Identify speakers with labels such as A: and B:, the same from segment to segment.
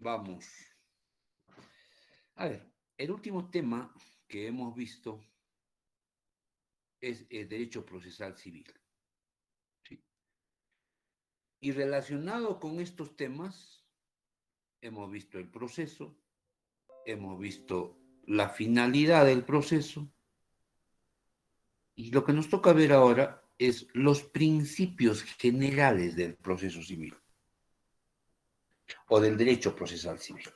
A: vamos. A ver, el último tema que hemos visto es el derecho procesal civil. ¿Sí? Y relacionado con estos temas, hemos visto el proceso, hemos visto la finalidad del proceso, y lo que nos toca ver ahora es los principios generales del proceso civil o del derecho procesal civil.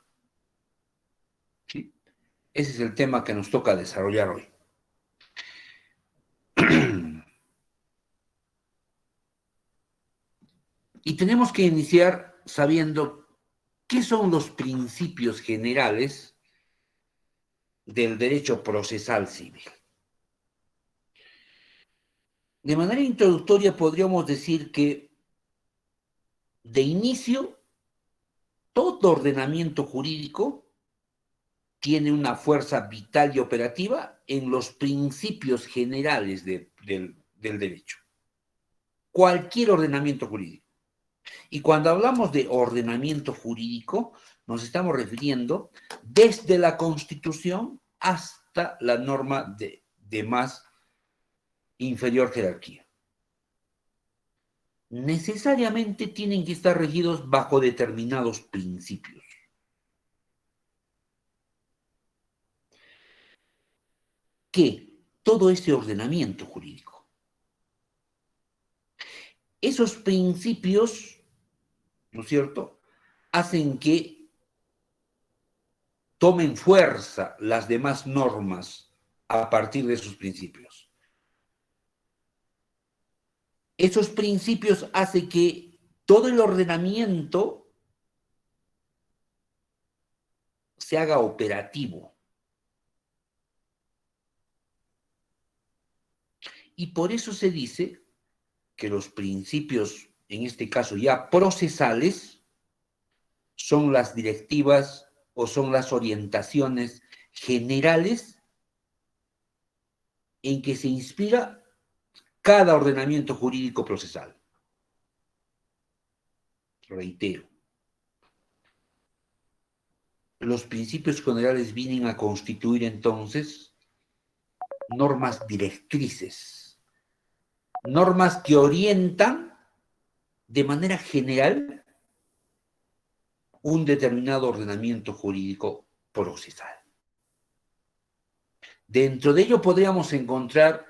A: ¿Sí? Ese es el tema que nos toca desarrollar hoy. Y tenemos que iniciar sabiendo qué son los principios generales del derecho procesal civil. De manera introductoria podríamos decir que de inicio todo ordenamiento jurídico tiene una fuerza vital y operativa en los principios generales del derecho. Cualquier ordenamiento jurídico. Y cuando hablamos de ordenamiento jurídico, nos estamos refiriendo desde la Constitución hasta la norma de más inferior jerarquía. Necesariamente tienen que estar regidos bajo determinados principios. Que todo ese ordenamiento jurídico, esos principios, ¿no es cierto?, hacen que tomen fuerza las demás normas a partir de esos principios. Esos principios hacen que todo el ordenamiento se haga operativo. Y por eso se dice que los principios, en este caso ya procesales, son las directivas o son las orientaciones generales en que se inspira cada ordenamiento jurídico procesal. Reitero, los principios generales vienen a constituir entonces normas directrices, normas que orientan de manera general un determinado ordenamiento jurídico procesal. Dentro de ello podríamos encontrar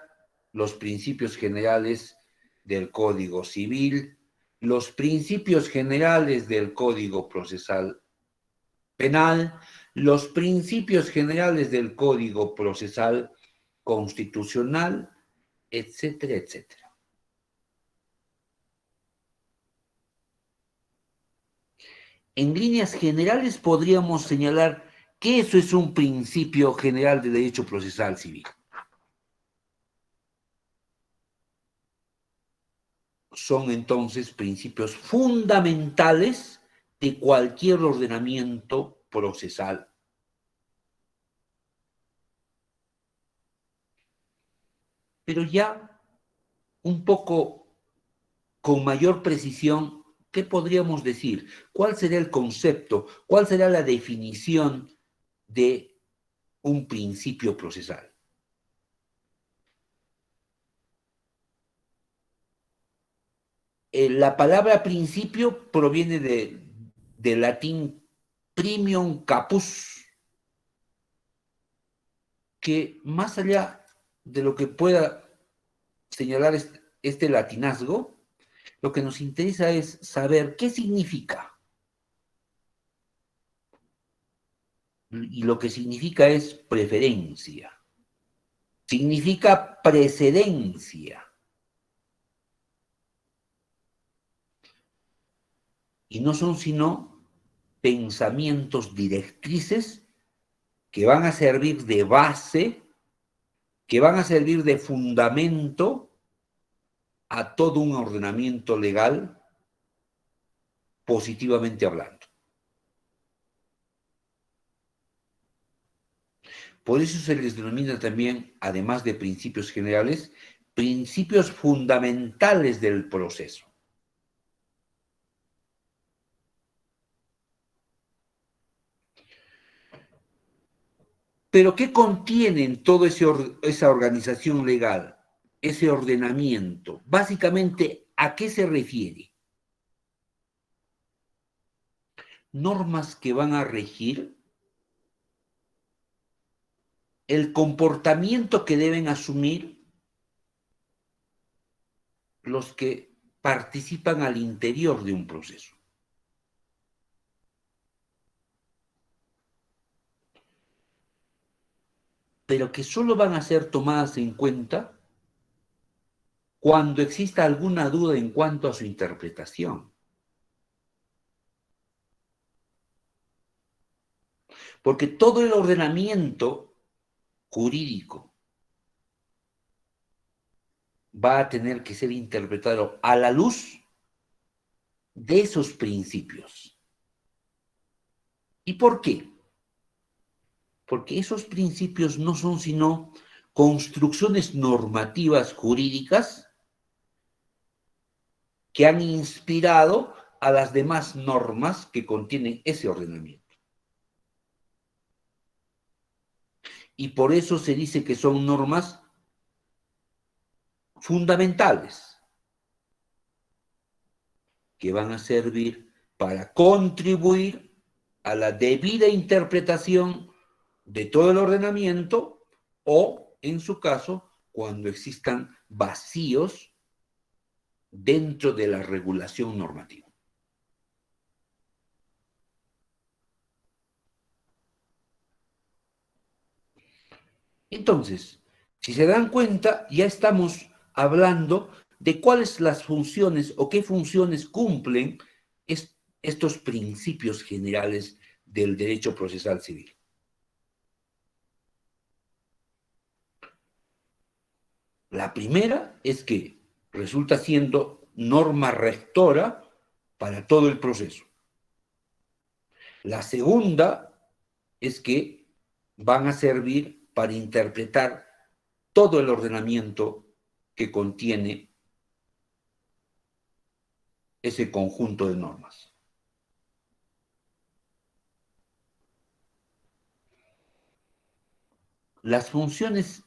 A: los principios generales del Código Civil, los principios generales del Código Procesal Penal, los principios generales del Código Procesal Constitucional, etcétera, etcétera. En líneas generales podríamos señalar que eso es un principio general de derecho procesal civil. Son entonces principios fundamentales de cualquier ordenamiento procesal. Pero ya un poco con mayor precisión, ¿qué podríamos decir? ¿Cuál sería el concepto? ¿Cuál será la definición de un principio procesal? La palabra principio proviene del latín primium capus, que más allá de lo que pueda señalar este latinazgo, lo que nos interesa es saber qué significa. Y lo que significa es preferencia. Significa precedencia. Y no son sino pensamientos directrices que van a servir de base, que van a servir de fundamento a todo un ordenamiento legal, positivamente hablando. Por eso se les denomina también, además de principios generales, principios fundamentales del proceso. Pero ¿qué contienen toda esa organización legal, ese ordenamiento? Básicamente, ¿a qué se refiere? Normas que van a regir el comportamiento que deben asumir los que participan al interior de un proceso. Pero que solo van a ser tomadas en cuenta cuando exista alguna duda en cuanto a su interpretación. Porque todo el ordenamiento jurídico va a tener que ser interpretado a la luz de esos principios. ¿Y por qué? Porque esos principios no son sino construcciones normativas jurídicas que han inspirado a las demás normas que contienen ese ordenamiento. Y por eso se dice que son normas fundamentales, que van a servir para contribuir a la debida interpretación de todo el ordenamiento o, en su caso, cuando existan vacíos dentro de la regulación normativa. Entonces, si se dan cuenta, ya estamos hablando de cuáles las funciones o qué funciones cumplen estos principios generales del derecho procesal civil. La primera es que resulta siendo norma rectora para todo el proceso. La segunda es que van a servir para interpretar todo el ordenamiento que contiene ese conjunto de normas. Las funciones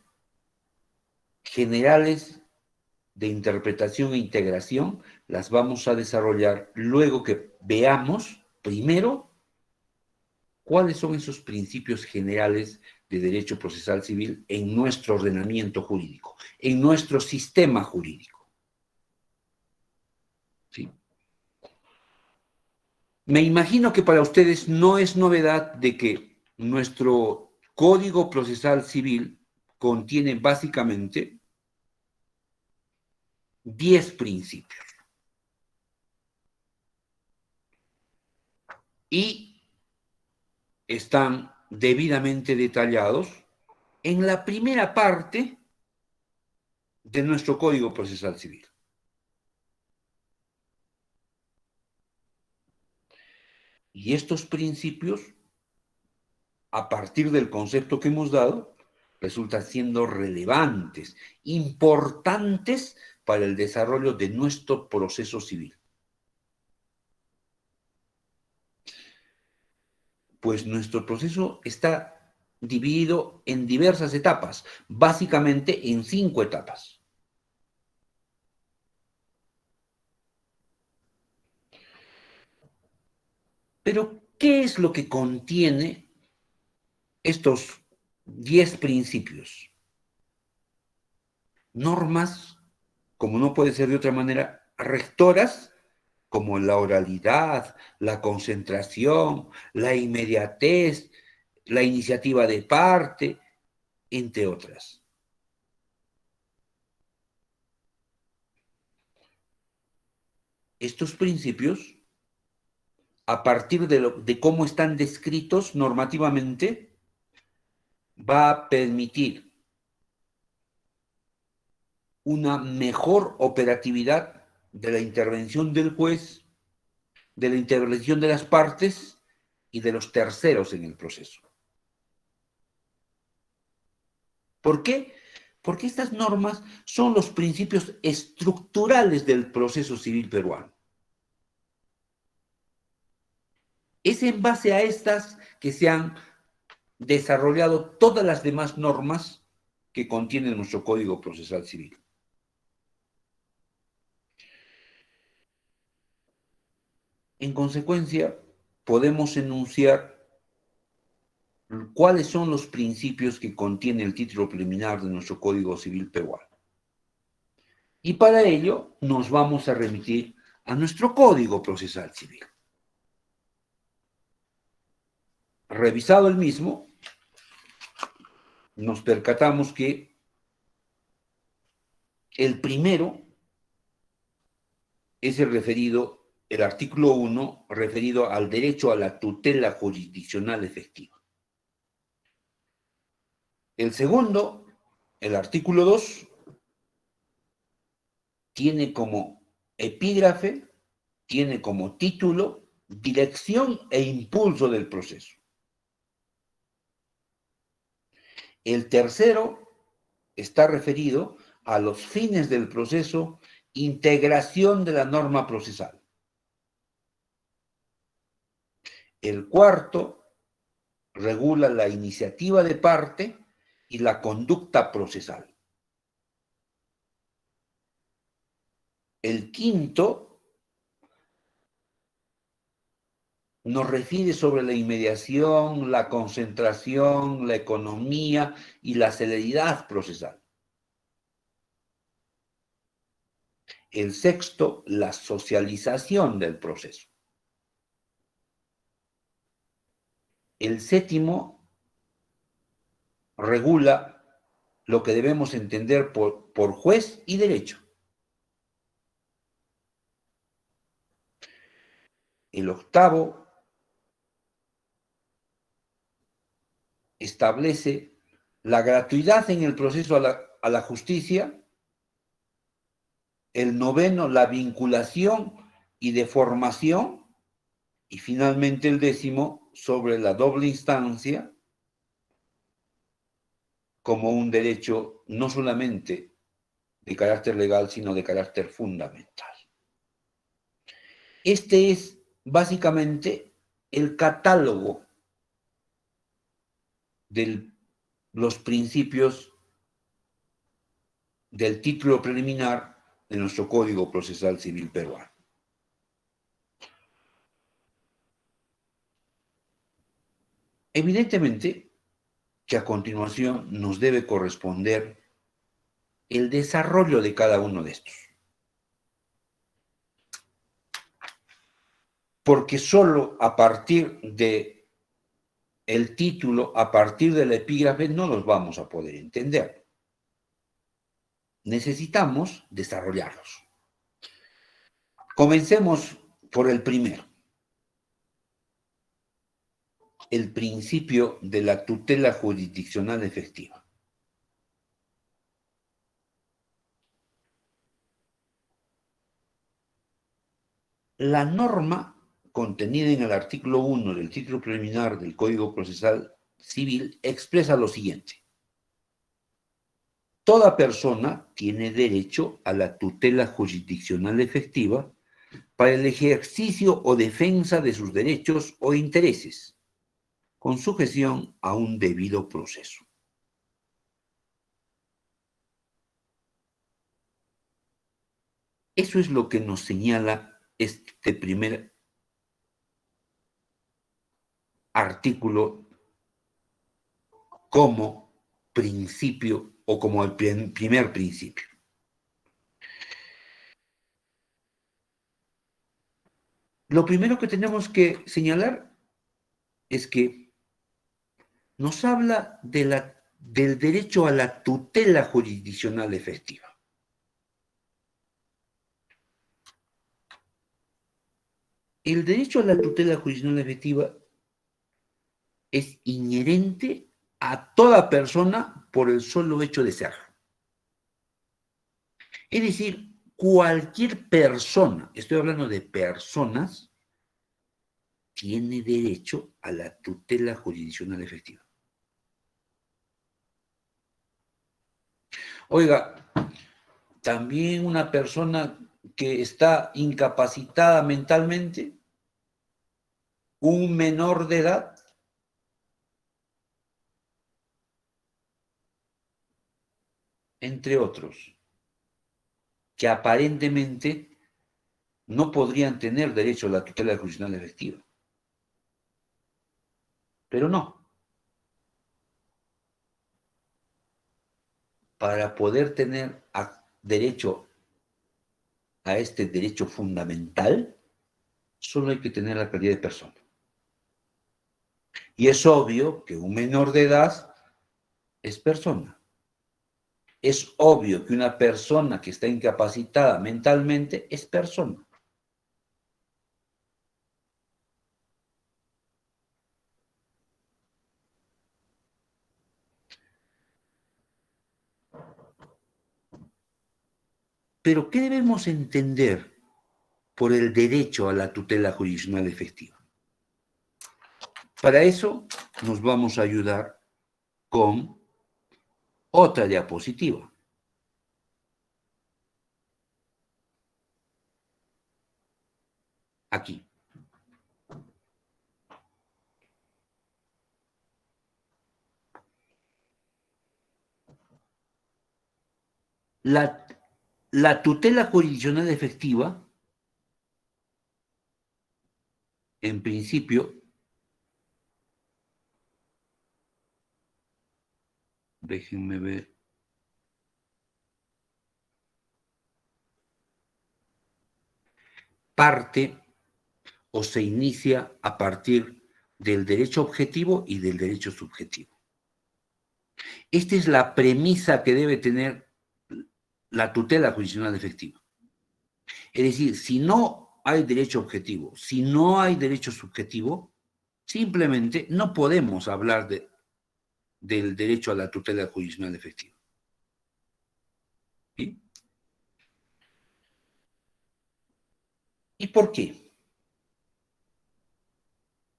A: generales de interpretación e integración las vamos a desarrollar luego que veamos primero cuáles son esos principios generales de derecho procesal civil en nuestro ordenamiento jurídico, en nuestro sistema jurídico. ¿Sí? Me imagino que para ustedes no es novedad de que nuestro Código Procesal Civil contiene básicamente 10 principios. Y están debidamente detallados en la primera parte de nuestro Código Procesal Civil. Y estos principios, a partir del concepto que hemos dado, resultan siendo relevantes, importantes para el desarrollo de nuestro proceso civil. Pues nuestro proceso está dividido en diversas etapas, básicamente en 5 etapas. Pero, ¿qué es lo que contiene estos 10 principios? Normas, como no puede ser de otra manera, rectoras, como la oralidad, la concentración, la inmediatez, la iniciativa de parte, entre otras. Estos principios, a partir de cómo están descritos normativamente, va a permitir una mejor operatividad de la intervención del juez, de la intervención de las partes y de los terceros en el proceso. ¿Por qué? Porque estas normas son los principios estructurales del proceso civil peruano. Es en base a estas que se han desarrollado todas las demás normas que contiene nuestro Código Procesal Civil. En consecuencia, podemos enunciar cuáles son los principios que contiene el título preliminar de nuestro Código Civil peruano. Y para ello nos vamos a remitir a nuestro Código Procesal Civil. Revisado el mismo, nos percatamos que el primero es el artículo 1, referido al derecho a la tutela jurisdiccional efectiva. El segundo, el artículo 2, tiene como epígrafe, tiene como título, dirección e impulso del proceso. El tercero está referido a los fines del proceso, integración de la norma procesal. El cuarto regula la iniciativa de parte y la conducta procesal. El quinto nos refiere sobre la inmediación, la concentración, la economía y la celeridad procesal. El sexto, la socialización del proceso. El séptimo regula lo que debemos entender por juez y derecho. El octavo establece la gratuidad en el proceso a la justicia. El noveno, la vinculación y deformación. Y finalmente el décimo, sobre la doble instancia como un derecho no solamente de carácter legal, sino de carácter fundamental. Este es básicamente el catálogo de los principios del título preliminar de nuestro Código Procesal Civil peruano. Evidentemente que a continuación nos debe corresponder el desarrollo de cada uno de estos. Porque solo a partir de el título, a partir del epígrafe, no los vamos a poder entender. Necesitamos desarrollarlos. Comencemos por el primero. El principio de la tutela jurisdiccional efectiva. La norma contenida en el artículo 1 del título preliminar del Código Procesal Civil expresa lo siguiente. Toda persona tiene derecho a la tutela jurisdiccional efectiva para el ejercicio o defensa de sus derechos o intereses, con sujeción a un debido proceso. Eso es lo que nos señala este primer artículo como principio o como el primer principio. Lo primero que tenemos que señalar es que nos habla del derecho a la tutela jurisdiccional efectiva. El derecho a la tutela jurisdiccional efectiva es inherente a toda persona por el solo hecho de ser. Es decir, cualquier persona, estoy hablando de personas, tiene derecho a la tutela jurisdiccional efectiva. Oiga, también una persona que está incapacitada mentalmente, un menor de edad, entre otros, que aparentemente no podrían tener derecho a la tutela jurisdiccional efectiva. Pero no. Para poder tener derecho a este derecho fundamental, solo hay que tener la calidad de persona. Y es obvio que un menor de edad es persona. Es obvio que una persona que está incapacitada mentalmente es persona. Pero ¿qué debemos entender por el derecho a la tutela jurisdiccional efectiva? Para eso nos vamos a ayudar con otra diapositiva. Aquí. La tutela jurisdiccional efectiva, en principio, déjenme ver, parte o se inicia a partir del derecho objetivo y del derecho subjetivo. Esta es la premisa que debe tener la tutela jurisdiccional efectiva. Es decir, si no hay derecho objetivo, si no hay derecho subjetivo, simplemente no podemos hablar del derecho a la tutela jurisdiccional efectiva. ¿Sí? ¿Y por qué?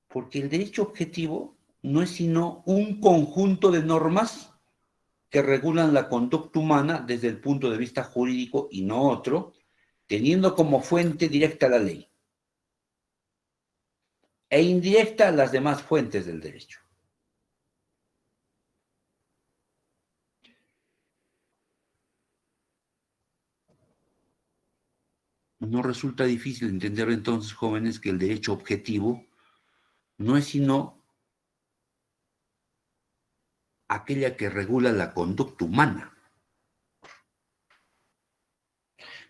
A: Porque el derecho objetivo no es sino un conjunto de normas que regulan la conducta humana desde el punto de vista jurídico y no otro, teniendo como fuente directa la ley e indirecta las demás fuentes del derecho. No resulta difícil entender entonces, jóvenes, que el derecho objetivo no es sino aquella que regula la conducta humana.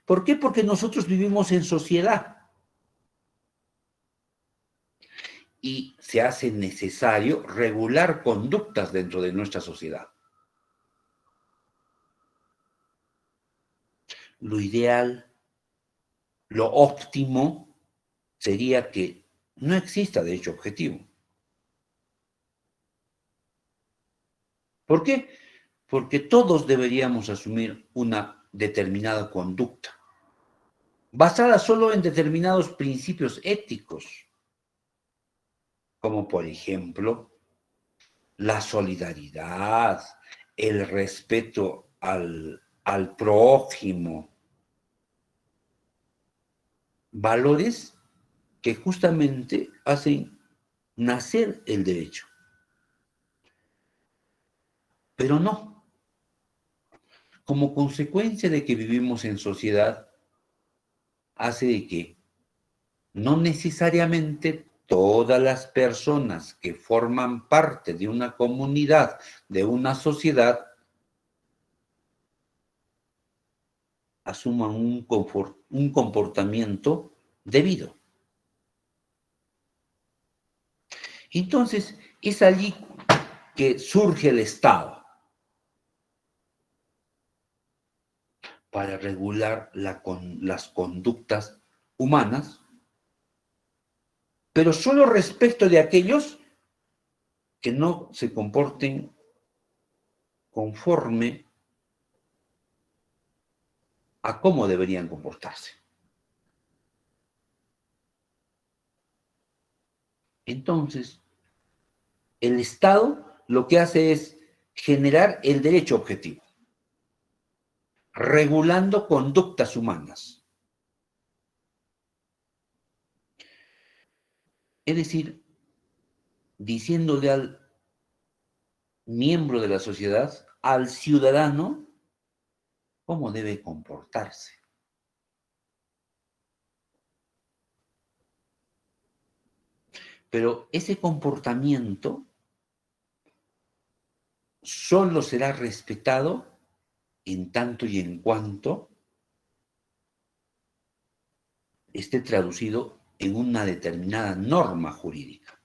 A: ¿Por qué? Porque nosotros vivimos en sociedad y se hace necesario regular conductas dentro de nuestra sociedad. Lo ideal, lo óptimo, sería que no exista derecho objetivo. ¿Por qué? Porque todos deberíamos asumir una determinada conducta, basada solo en determinados principios éticos, como por ejemplo la solidaridad, el respeto al prójimo, valores que justamente hacen nacer el derecho. Pero no, como consecuencia de que vivimos en sociedad, hace de que no necesariamente todas las personas que forman parte de una comunidad, de una sociedad, asuman un comportamiento debido. Entonces, es allí que surge el Estado para regular las conductas humanas, pero solo respecto de aquellos que no se comporten conforme a cómo deberían comportarse. Entonces, el Estado lo que hace es generar el derecho objetivo, regulando conductas humanas. Es decir, diciéndole al miembro de la sociedad, al ciudadano, cómo debe comportarse. Pero ese comportamiento solo será respetado en tanto y en cuanto esté traducido en una determinada norma jurídica.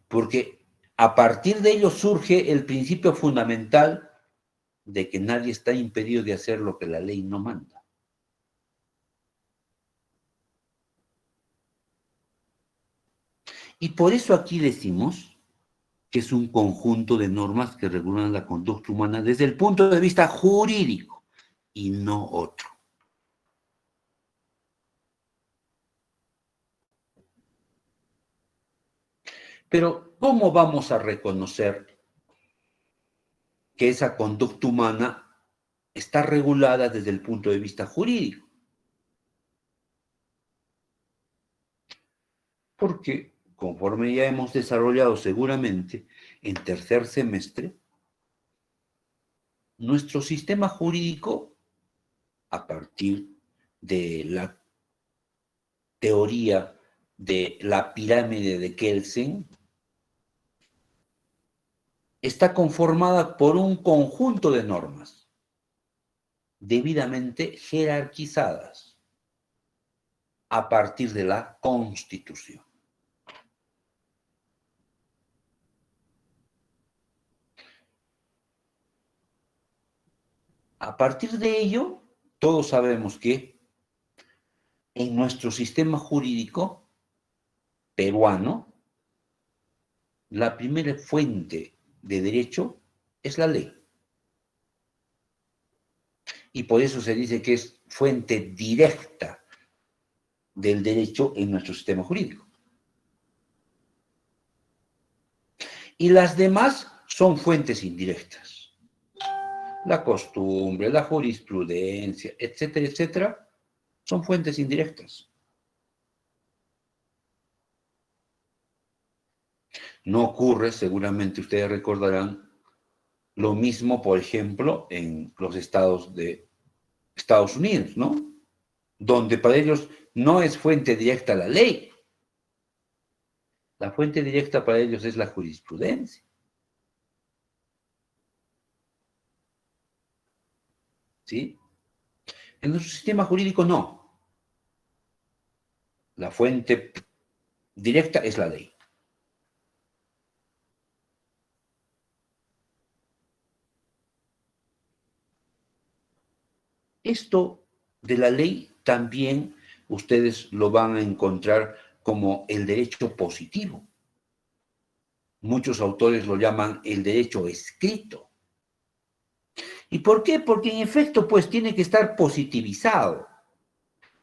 A: Porque a partir de ello surge el principio fundamental de que nadie está impedido de hacer lo que la ley no manda. Y por eso aquí decimos que es un conjunto de normas que regulan la conducta humana desde el punto de vista jurídico y no otro. Pero, ¿cómo vamos a reconocer que esa conducta humana está regulada desde el punto de vista jurídico? Porque, conforme ya hemos desarrollado seguramente en tercer semestre, nuestro sistema jurídico, a partir de la teoría de la pirámide de Kelsen, está conformada por un conjunto de normas debidamente jerarquizadas a partir de la Constitución. A partir de ello, todos sabemos que en nuestro sistema jurídico peruano, la primera fuente de derecho es la ley. Y por eso se dice que es fuente directa del derecho en nuestro sistema jurídico. Y las demás son fuentes indirectas. La costumbre, la jurisprudencia, etcétera, etcétera, son fuentes indirectas. No ocurre, seguramente ustedes recordarán, lo mismo, por ejemplo, en los estados de Estados Unidos, ¿no? Donde para ellos no es fuente directa la ley. La fuente directa para ellos es la jurisprudencia. ¿Sí? En nuestro sistema jurídico no. La fuente directa es la ley. Esto de la ley también ustedes lo van a encontrar como el derecho positivo. Muchos autores lo llaman el derecho escrito. ¿Y por qué? Porque en efecto, pues tiene que estar positivizado,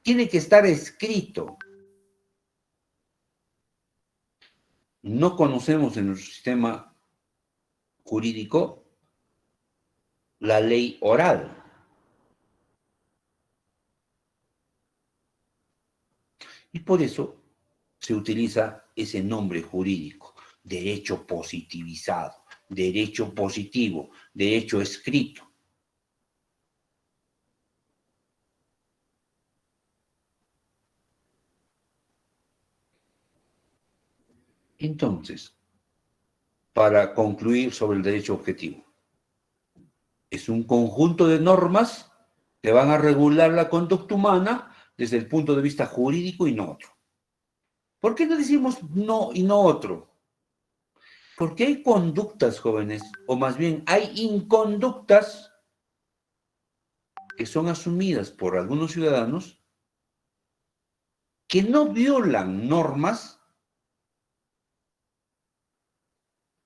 A: tiene que estar escrito. No conocemos en nuestro sistema jurídico la ley oral. Y por eso se utiliza ese nombre jurídico, derecho positivizado, derecho positivo, derecho escrito. Entonces, para concluir sobre el derecho objetivo, es un conjunto de normas que van a regular la conducta humana desde el punto de vista jurídico y no otro. ¿Por qué no decimos no y no otro? Porque hay conductas, jóvenes, o más bien hay inconductas que son asumidas por algunos ciudadanos que no violan normas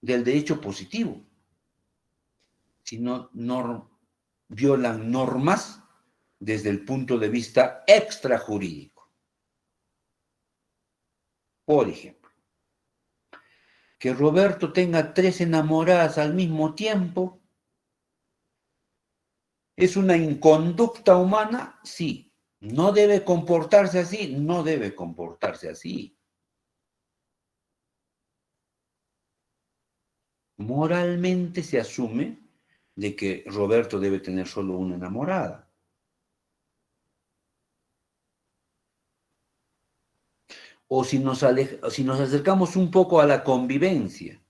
A: del derecho positivo, sino violan normas desde el punto de vista extrajurídico. Por ejemplo, que Roberto tenga 3 enamoradas al mismo tiempo, ¿es una inconducta humana? Sí. ¿No debe comportarse así? No debe comportarse así. moralmente se asume de que Roberto debe tener solo una enamorada. O si nos acercamos un poco a la convivencia,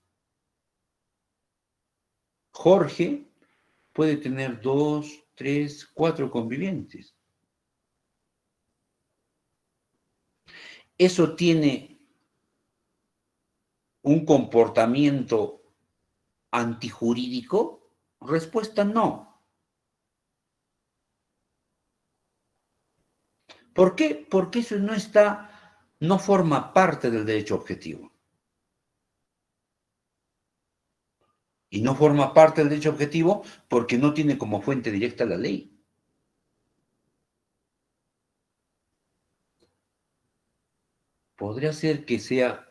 A: Jorge puede tener 2, 3, 4 convivientes. ¿Eso tiene un comportamiento antijurídico? Respuesta no. ¿Por qué? Porque eso no forma parte del derecho objetivo. Y no forma parte del derecho objetivo porque no tiene como fuente directa la ley. Podría ser que sea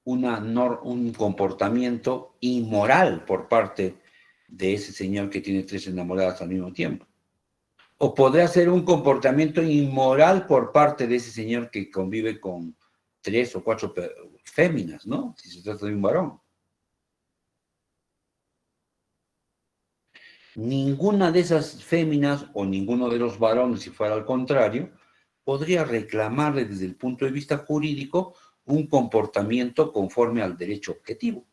A: un comportamiento inmoral por parte de ese señor que tiene 3 enamoradas al mismo tiempo. O podría ser un comportamiento inmoral por parte de ese señor que convive con 3 o 4 féminas, ¿no? Si se trata de un varón. Ninguna de esas féminas o ninguno de los varones, si fuera al contrario, podría reclamarle desde el punto de vista jurídico un comportamiento conforme al derecho objetivo.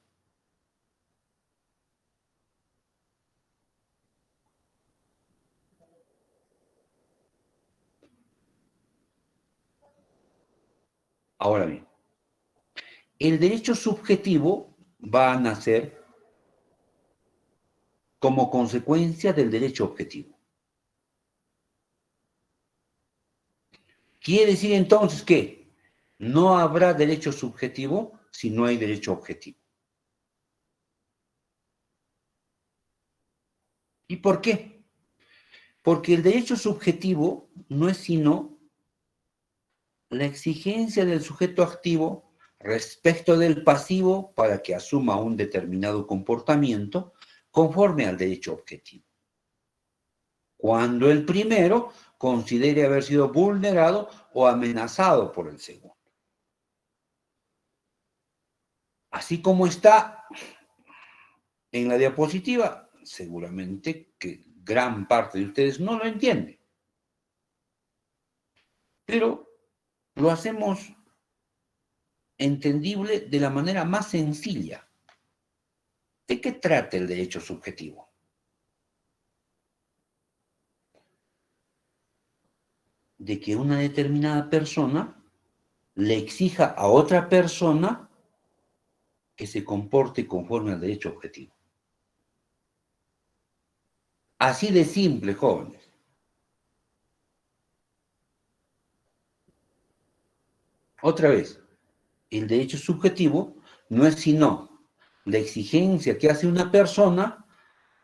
A: Ahora bien, el derecho subjetivo va a nacer como consecuencia del derecho objetivo. Quiere decir entonces que no habrá derecho subjetivo si no hay derecho objetivo. ¿Y por qué? Porque el derecho subjetivo no es sino la exigencia del sujeto activo respecto del pasivo para que asuma un determinado comportamiento conforme al derecho objetivo. Cuando el primero considere haber sido vulnerado o amenazado por el segundo. Así como está en la diapositiva, seguramente que gran parte de ustedes no lo entiende, pero lo hacemos entendible de la manera más sencilla. ¿De qué trata el derecho subjetivo? De que una determinada persona le exija a otra persona que se comporte conforme al derecho objetivo. Así de simple, jóvenes. Otra vez, el derecho subjetivo no es sino la exigencia que hace una persona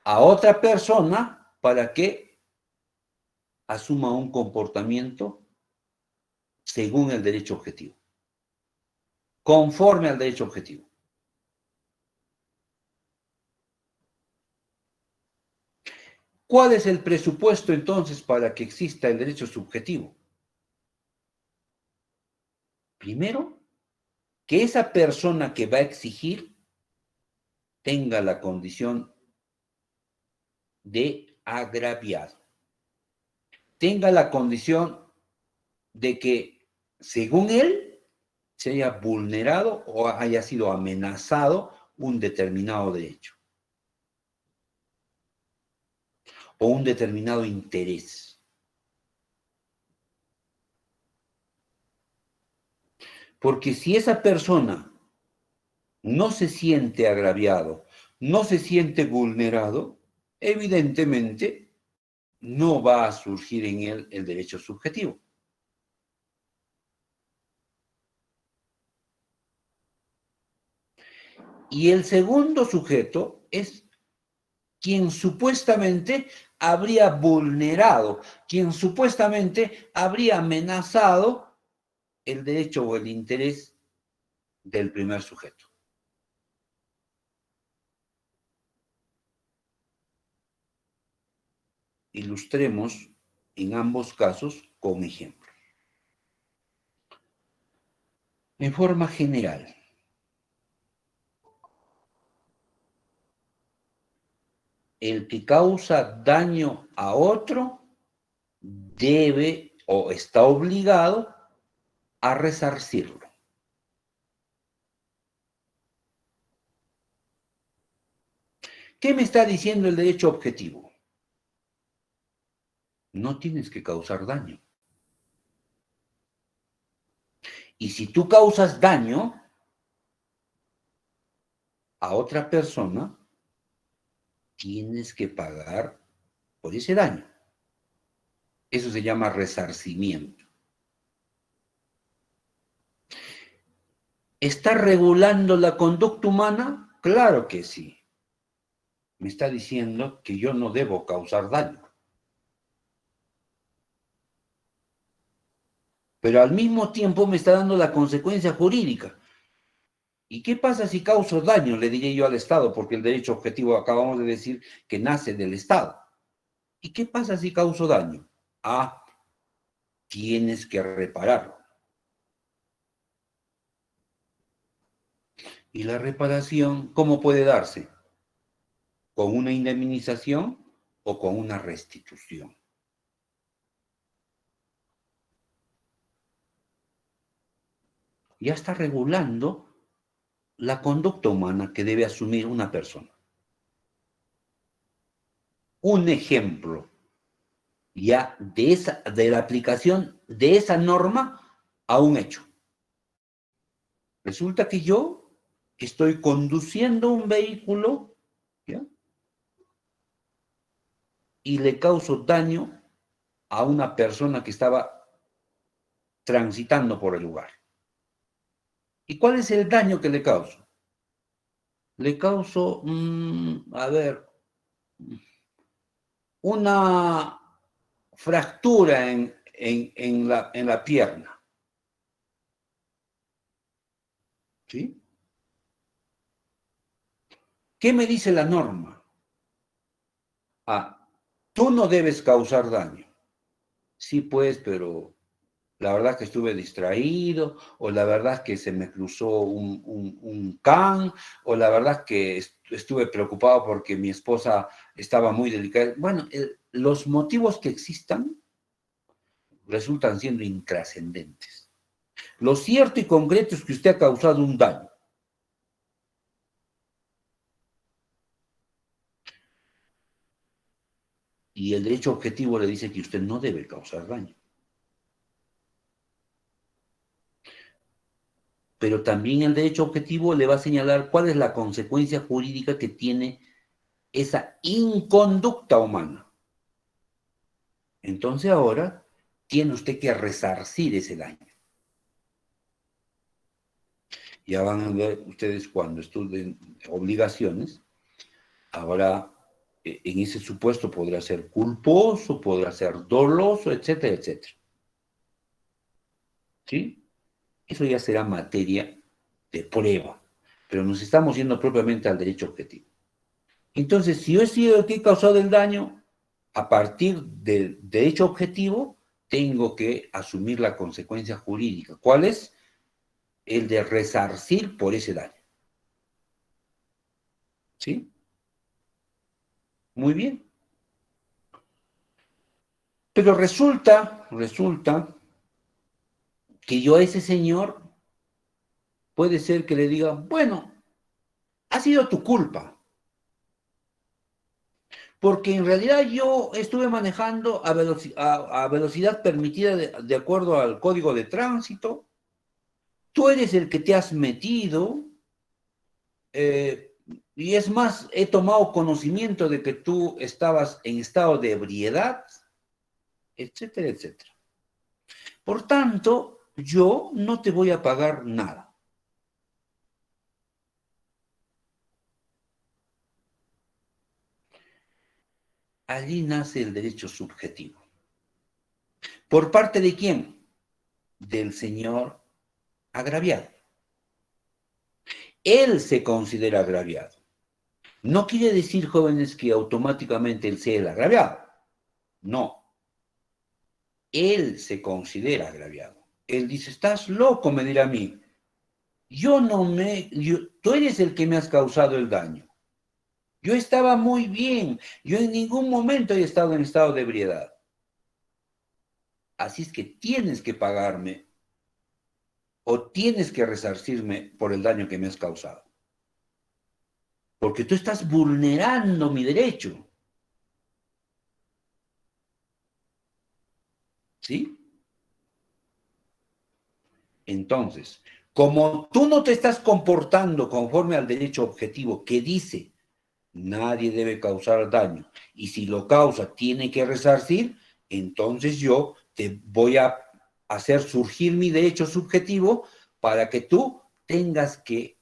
A: a otra persona para que asuma un comportamiento según el derecho objetivo, conforme al derecho objetivo. ¿Cuál es el presupuesto entonces para que exista el derecho subjetivo? Primero, que esa persona que va a exigir tenga la condición de agraviado, tenga la condición de que, según él, se haya vulnerado o haya sido amenazado un determinado derecho o un determinado interés. Porque si esa persona no se siente agraviado, no se siente vulnerado, evidentemente no va a surgir en él el derecho subjetivo. Y el segundo sujeto es quien supuestamente habría vulnerado, quien supuestamente habría amenazado el derecho o el interés del primer sujeto. Ilustremos en ambos casos con ejemplos. En forma general, el que causa daño a otro debe o está obligado a resarcirlo. ¿Qué me está diciendo el derecho objetivo? No tienes que causar daño. Y si tú causas daño a otra persona, tienes que pagar por ese daño. Eso se llama resarcimiento. ¿Está regulando la conducta humana? Claro que sí. Me está diciendo que yo no debo causar daño. Pero al mismo tiempo me está dando la consecuencia jurídica. ¿Y qué pasa si causo daño? Le diré yo al Estado, porque el derecho objetivo acabamos de decir que nace del Estado. ¿Y qué pasa si causo daño? Ah, tienes que repararlo. ¿Y la reparación cómo puede darse? ¿Con una indemnización o con una restitución? Ya está regulando la conducta humana que debe asumir una persona. Un ejemplo ya de la aplicación de esa norma a un hecho. Resulta que yo estoy conduciendo un vehículo, ¿ya? Y le causo daño a una persona que estaba transitando por el lugar. ¿Y cuál es el daño que le causo? Le causo, a ver, una fractura en la pierna. ¿Sí? ¿Qué me dice la norma? Ah, tú no debes causar daño. Sí, pues, pero la verdad que estuve distraído, o la verdad que se me cruzó un can, o la verdad que estuve preocupado porque mi esposa estaba muy delicada. Bueno, los motivos que existan resultan siendo intrascendentes. Lo cierto y concreto es que usted ha causado un daño. Y el derecho objetivo le dice que usted no debe causar daño. Pero también el derecho objetivo le va a señalar cuál es la consecuencia jurídica que tiene esa inconducta humana. Entonces ahora tiene usted que resarcir ese daño. Ya van a ver ustedes cuando estudien obligaciones, ahora en ese supuesto podrá ser culposo, podrá ser doloso, etcétera, etcétera. ¿Sí? Eso ya será materia de prueba, pero nos estamos yendo propiamente al derecho objetivo. Entonces, si yo he sido el que he causado el daño, a partir del derecho objetivo, tengo que asumir la consecuencia jurídica. ¿Cuál es? El de resarcir por ese daño. ¿Sí? Muy bien. Pero resulta que yo a ese señor puede ser que le diga, bueno, ha sido tu culpa, porque en realidad yo estuve manejando a velocidad permitida de acuerdo al código de tránsito, tú eres el que te has metido, eh, y es más, he tomado conocimiento de que tú estabas en estado de ebriedad, etcétera, etcétera. Por tanto, yo no te voy a pagar nada. Allí nace el derecho subjetivo. ¿Por parte de quién? Del señor agraviado. Él se considera agraviado. No quiere decir, jóvenes, que automáticamente él sea el agraviado. No. Él se considera agraviado. Él dice, estás loco, me dirá a mí. Tú eres el que me has causado el daño. Yo estaba muy bien. Yo en ningún momento he estado en estado de ebriedad. Así es que tienes que pagarme o tienes que resarcirme por el daño que me has causado. Porque tú estás vulnerando mi derecho. ¿Sí? Entonces, como tú no te estás comportando conforme al derecho objetivo que dice nadie debe causar daño y si lo causa tiene que resarcir, entonces yo te voy a hacer surgir mi derecho subjetivo para que tú tengas que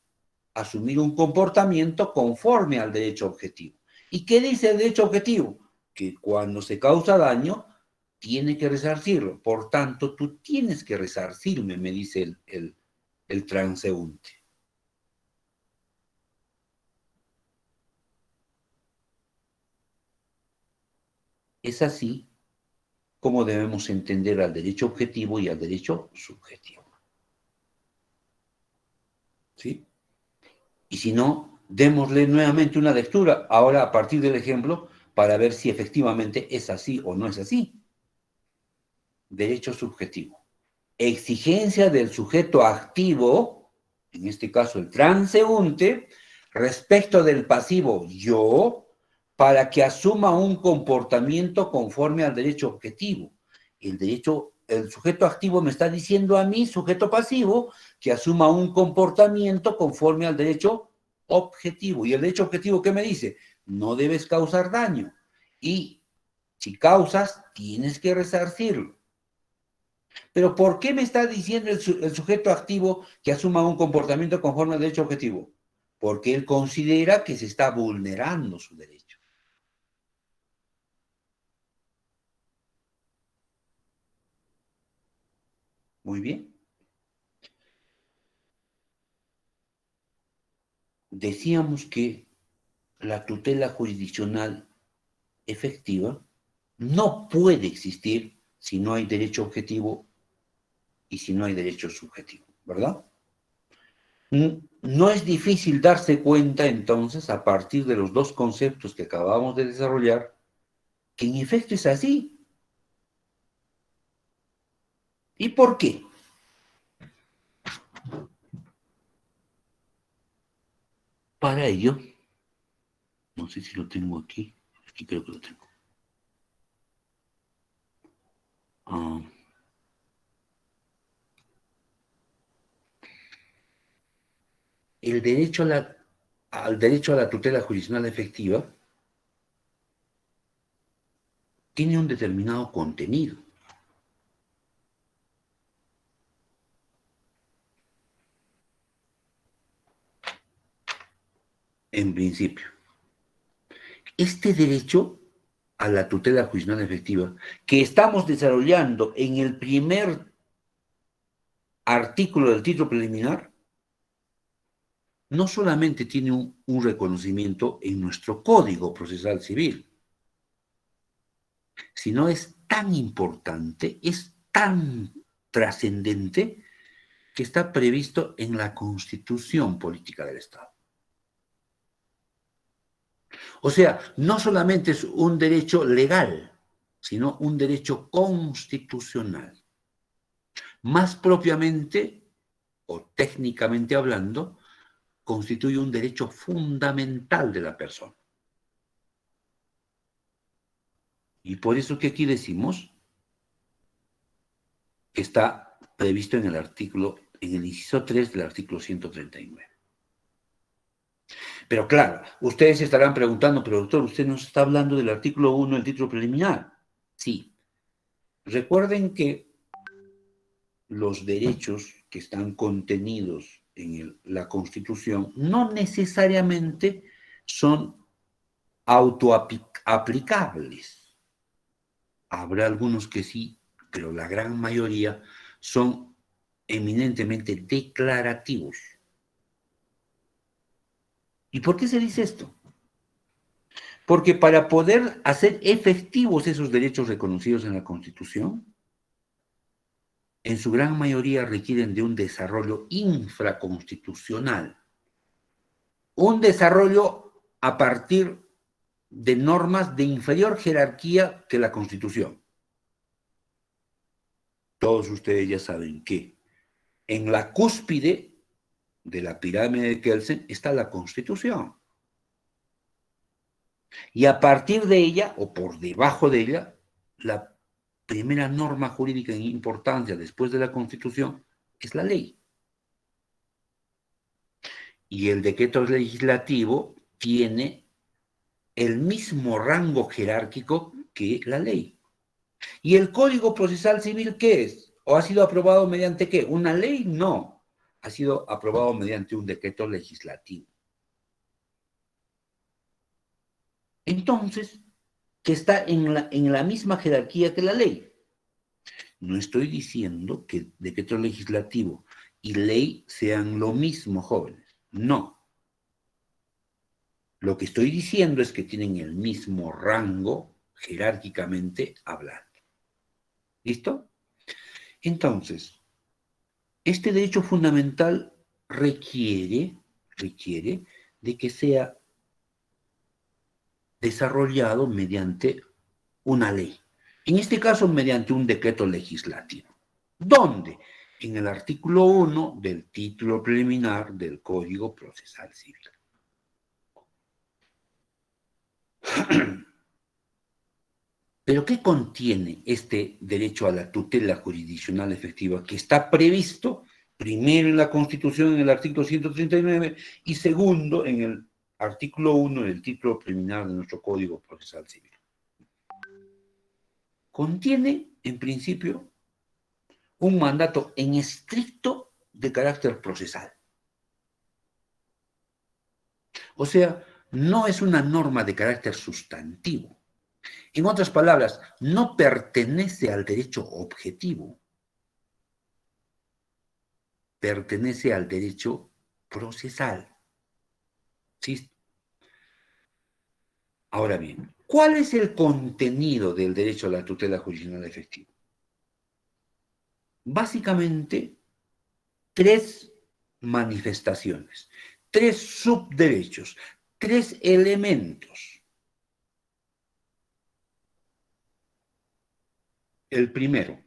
A: asumir un comportamiento conforme al derecho objetivo. ¿Y qué dice el derecho objetivo? Que cuando se causa daño, tiene que resarcirlo. Por tanto, tú tienes que resarcirme, me dice el transeúnte. Es así como debemos entender al derecho objetivo y al derecho subjetivo. ¿Sí? Y si no, démosle nuevamente una lectura, ahora a partir del ejemplo, para ver si efectivamente es así o no es así. Derecho subjetivo. Exigencia del sujeto activo, en este caso el transeúnte, respecto del pasivo yo, para que asuma un comportamiento conforme al derecho objetivo. El sujeto activo me está diciendo a mí, sujeto pasivo, que asuma un comportamiento conforme al derecho objetivo. ¿Y el derecho objetivo qué me dice? No debes causar daño. Y si causas, tienes que resarcirlo. Pero ¿por qué me está diciendo el sujeto activo que asuma un comportamiento conforme al derecho objetivo? Porque él considera que se está vulnerando su derecho. Muy bien. Decíamos que la tutela jurisdiccional efectiva no puede existir si no hay derecho objetivo y si no hay derecho subjetivo, ¿verdad? No es difícil darse cuenta entonces, a partir de los dos conceptos que acabamos de desarrollar, que en efecto es así. ¿Y por qué? Para ello, no sé si lo tengo aquí, aquí creo que lo tengo. Ah, el derecho al derecho a la tutela jurisdiccional efectiva tiene un determinado contenido, en principio. Este derecho a la tutela jurisdiccional efectiva que estamos desarrollando en el primer artículo del título preliminar, no solamente tiene un reconocimiento en nuestro Código Procesal Civil, sino es tan importante, es tan trascendente, que está previsto en la Constitución Política del Estado. O sea, no solamente es un derecho legal, sino un derecho constitucional. Más propiamente, o técnicamente hablando, constituye un derecho fundamental de la persona. Y por eso que aquí decimos que está previsto en el artículo, en el inciso 3 del artículo 139. Pero claro, ustedes se estarán preguntando, pero doctor, usted nos está hablando del artículo 1 del título preliminar. Sí, recuerden que los derechos que están contenidos en la Constitución no necesariamente son autoaplicables. Habrá algunos que sí, pero la gran mayoría son eminentemente declarativos. ¿Y por qué se dice esto? Porque para poder hacer efectivos esos derechos reconocidos en la Constitución, en su gran mayoría requieren de un desarrollo infraconstitucional. Un desarrollo a partir de normas de inferior jerarquía que la Constitución. Todos ustedes ya saben que en la cúspide de la pirámide de Kelsen está la Constitución. Y a partir de ella, o por debajo de ella, la primera norma jurídica en importancia después de la Constitución es la ley. Y el decreto legislativo tiene el mismo rango jerárquico que la ley. ¿Y el Código Procesal Civil qué es? ¿O ha sido aprobado mediante qué? ¿Una ley? No. Ha sido aprobado mediante un decreto legislativo. Entonces, que está en la misma jerarquía que la ley. No estoy diciendo que decreto legislativo y ley sean lo mismo, jóvenes. No. Lo que estoy diciendo es que tienen el mismo rango jerárquicamente hablando. ¿Listo? Entonces, este derecho fundamental requiere de que sea desarrollado mediante una ley. En este caso, mediante un decreto legislativo. ¿Dónde? En el artículo 1 del título preliminar del Código Procesal Civil. ¿Pero qué contiene este derecho a la tutela jurisdiccional efectiva que está previsto primero en la Constitución en el artículo 139 y segundo en el artículo 1 del título preliminar de nuestro Código Procesal Civil? Contiene, en principio, un mandato en estricto de carácter procesal. O sea, no es una norma de carácter sustantivo. En otras palabras, no pertenece al derecho objetivo, pertenece al derecho procesal. ¿Sí? Ahora bien, ¿cuál es el contenido del derecho a la tutela jurisdiccional efectiva? Básicamente, tres manifestaciones, tres subderechos, tres elementos. El primero,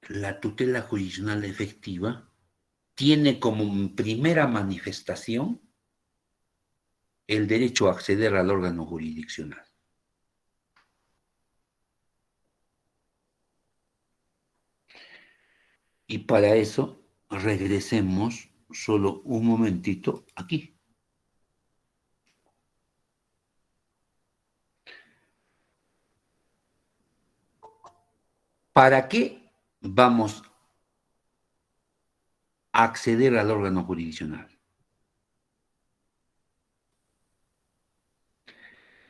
A: la tutela jurisdiccional efectiva tiene como primera manifestación el derecho a acceder al órgano jurisdiccional. Y para eso regresemos solo un momentito aquí. ¿Para qué vamos a acceder al órgano jurisdiccional?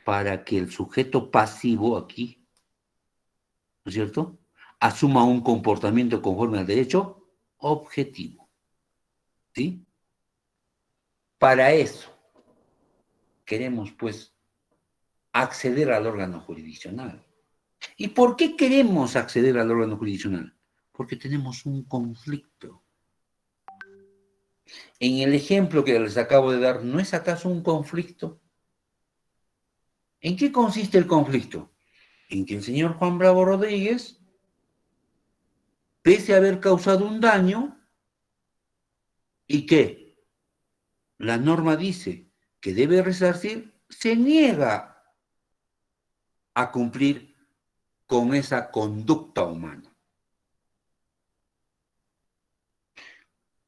A: Para que el sujeto pasivo aquí, ¿no es cierto?, asuma un comportamiento conforme al derecho objetivo. ¿Sí? Para eso queremos, pues, acceder al órgano jurisdiccional. ¿Y por qué queremos acceder al órgano jurisdiccional? Porque tenemos un conflicto. En el ejemplo que les acabo de dar, ¿no es acaso un conflicto? ¿En qué consiste el conflicto? En que el señor Juan Bravo Rodríguez, pese a haber causado un daño, y que la norma dice que debe resarcir, se niega a cumplir con esa conducta humana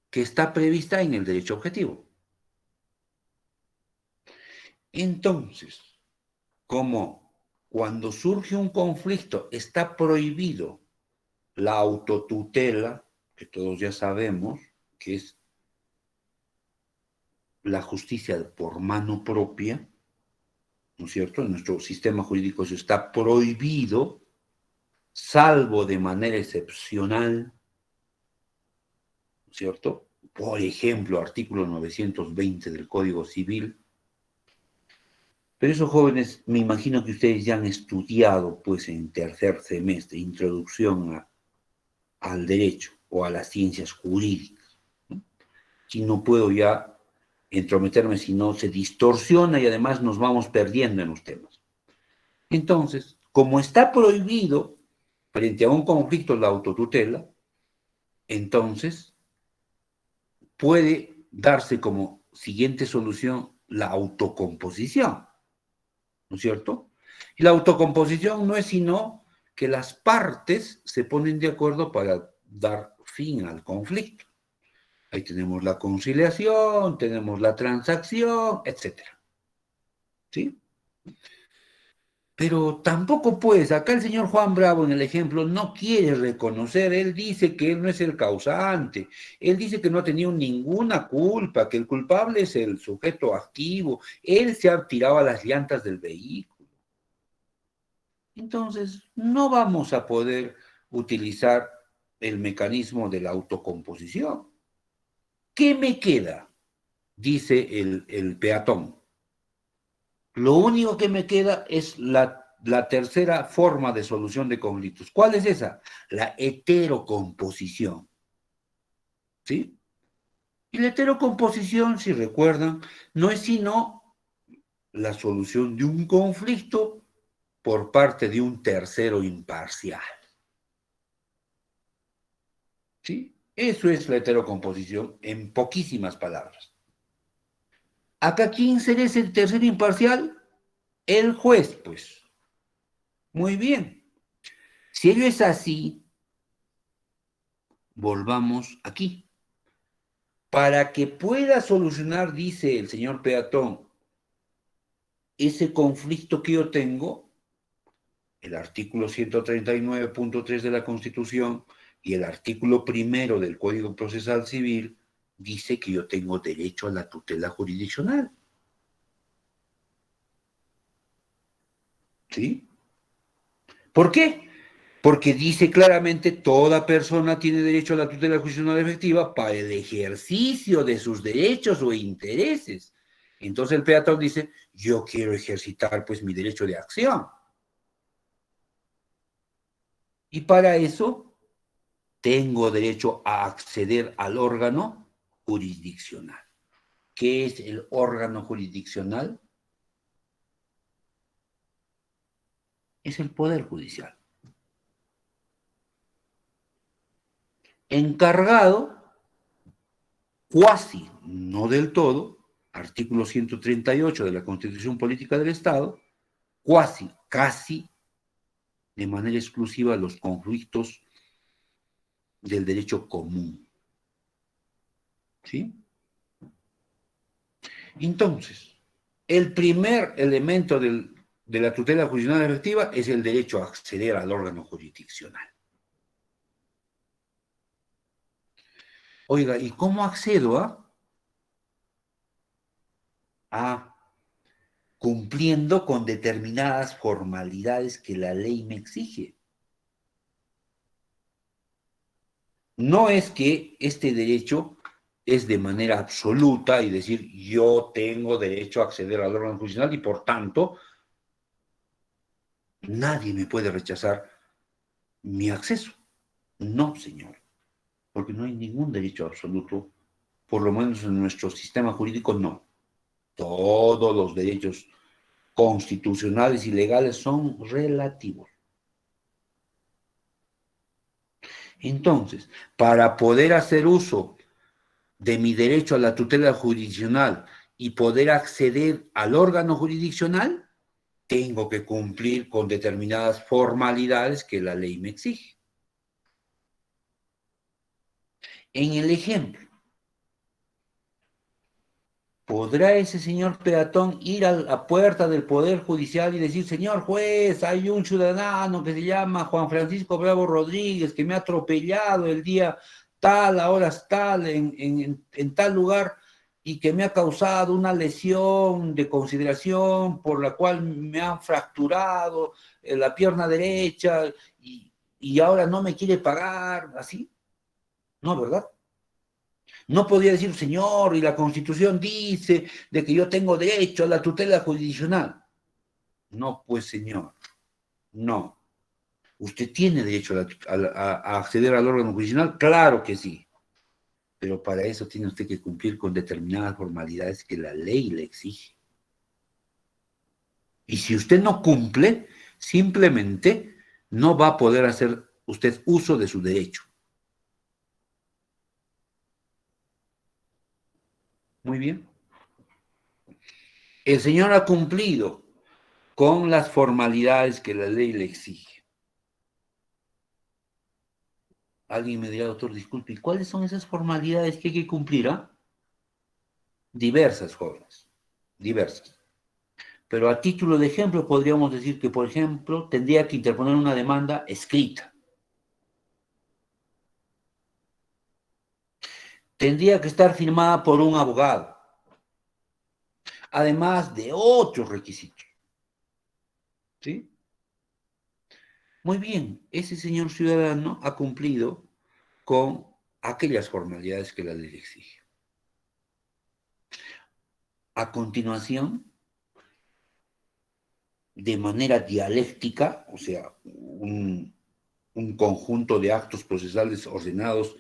A: que está prevista en el derecho objetivo. Entonces, como cuando surge un conflicto está prohibido la autotutela, que todos ya sabemos que es la justicia por mano propia, ¿no es cierto? En nuestro sistema jurídico eso está prohibido, salvo de manera excepcional, ¿no es cierto? Por ejemplo, artículo 920 del Código Civil. Pero esos jóvenes, me imagino que ustedes ya han estudiado, pues, en tercer semestre, introducción al derecho o a las ciencias jurídicas, ¿no? Si no puedo ya entrometerme, si no se distorsiona y además nos vamos perdiendo en los temas. Entonces, como está prohibido frente a un conflicto la autotutela, entonces puede darse como siguiente solución la autocomposición, ¿no es cierto? Y la autocomposición no es sino que las partes se ponen de acuerdo para dar fin al conflicto. Ahí tenemos la conciliación, tenemos la transacción, etcétera. ¿Sí? Pero tampoco pues, acá el señor Juan Bravo en el ejemplo no quiere reconocer, él dice que él no es el causante, él dice que no ha tenido ninguna culpa, que el culpable es el sujeto activo, él se ha tirado a las llantas del vehículo. Entonces, no vamos a poder utilizar el mecanismo de la autocomposición. ¿Qué me queda? Dice el peatón. Lo único que me queda es la tercera forma de solución de conflictos. ¿Cuál es esa? La heterocomposición. ¿Sí? Y la heterocomposición, si recuerdan, no es sino la solución de un conflicto por parte de un tercero imparcial. ¿Sí? Eso es la heterocomposición en poquísimas palabras. Acá, ¿quién será ese tercero imparcial? El juez, pues. Muy bien. Si ello es así, volvamos aquí. Para que pueda solucionar, dice el señor Peatón, ese conflicto que yo tengo, el artículo 139.3 de la Constitución y el artículo primero del Código Procesal Civil dice que yo tengo derecho a la tutela jurisdiccional. ¿Sí? ¿Por qué? Porque dice claramente toda persona tiene derecho a la tutela jurisdiccional efectiva para el ejercicio de sus derechos o intereses. Entonces el peatón dice, yo quiero ejercitar pues mi derecho de acción. Y para eso tengo derecho a acceder al órgano jurisdiccional. ¿Qué es el órgano jurisdiccional? Es el Poder Judicial. Encargado, cuasi, no del todo, artículo 138 de la Constitución Política del Estado, cuasi, casi, de manera exclusiva los conflictos del derecho común. ¿Sí? Entonces, el primer elemento de la tutela jurisdiccional efectiva es el derecho a acceder al órgano jurisdiccional. Oiga, ¿y cómo accedo a cumpliendo con determinadas formalidades que la ley me exige? No es que este derecho es de manera absoluta y decir yo tengo derecho a acceder al órgano judicial y por tanto nadie me puede rechazar mi acceso. No, señor, porque no hay ningún derecho absoluto, por lo menos en nuestro sistema jurídico no. Todos los derechos constitucionales y legales son relativos. Entonces, para poder hacer uso de mi derecho a la tutela jurisdiccional y poder acceder al órgano jurisdiccional, tengo que cumplir con determinadas formalidades que la ley me exige. En el ejemplo, ¿podrá ese señor peatón ir a la puerta del Poder Judicial y decir, señor juez, hay un ciudadano que se llama Juan Francisco Bravo Rodríguez que me ha atropellado el día tal, a horas tal, en tal lugar, y que me ha causado una lesión de consideración por la cual me han fracturado la pierna derecha y ahora no me quiere pagar? ¿Así? No, ¿verdad? No podía decir, señor, y la Constitución dice de que yo tengo derecho a la tutela jurisdiccional. No, pues, señor, no. ¿Usted tiene derecho a acceder al órgano jurisdiccional? Claro que sí. pero para eso tiene usted que cumplir con determinadas formalidades que la ley le exige. Y si usted no cumple, simplemente no va a poder hacer usted uso de su derecho. Muy bien. El señor ha cumplido con las formalidades que la ley le exige. Alguien me dirá, doctor, disculpe, ¿y cuáles son esas formalidades que hay que cumplir? Diversas, jóvenes, diversas. Pero a título de ejemplo podríamos decir que, por ejemplo, tendría que interponer una demanda escrita. Tendría que estar firmada por un abogado, además de otros requisitos. ¿Sí? Muy bien, ese señor ciudadano ha cumplido con aquellas formalidades que la ley exige. A continuación, de manera dialéctica, o sea, un conjunto de actos procesales ordenados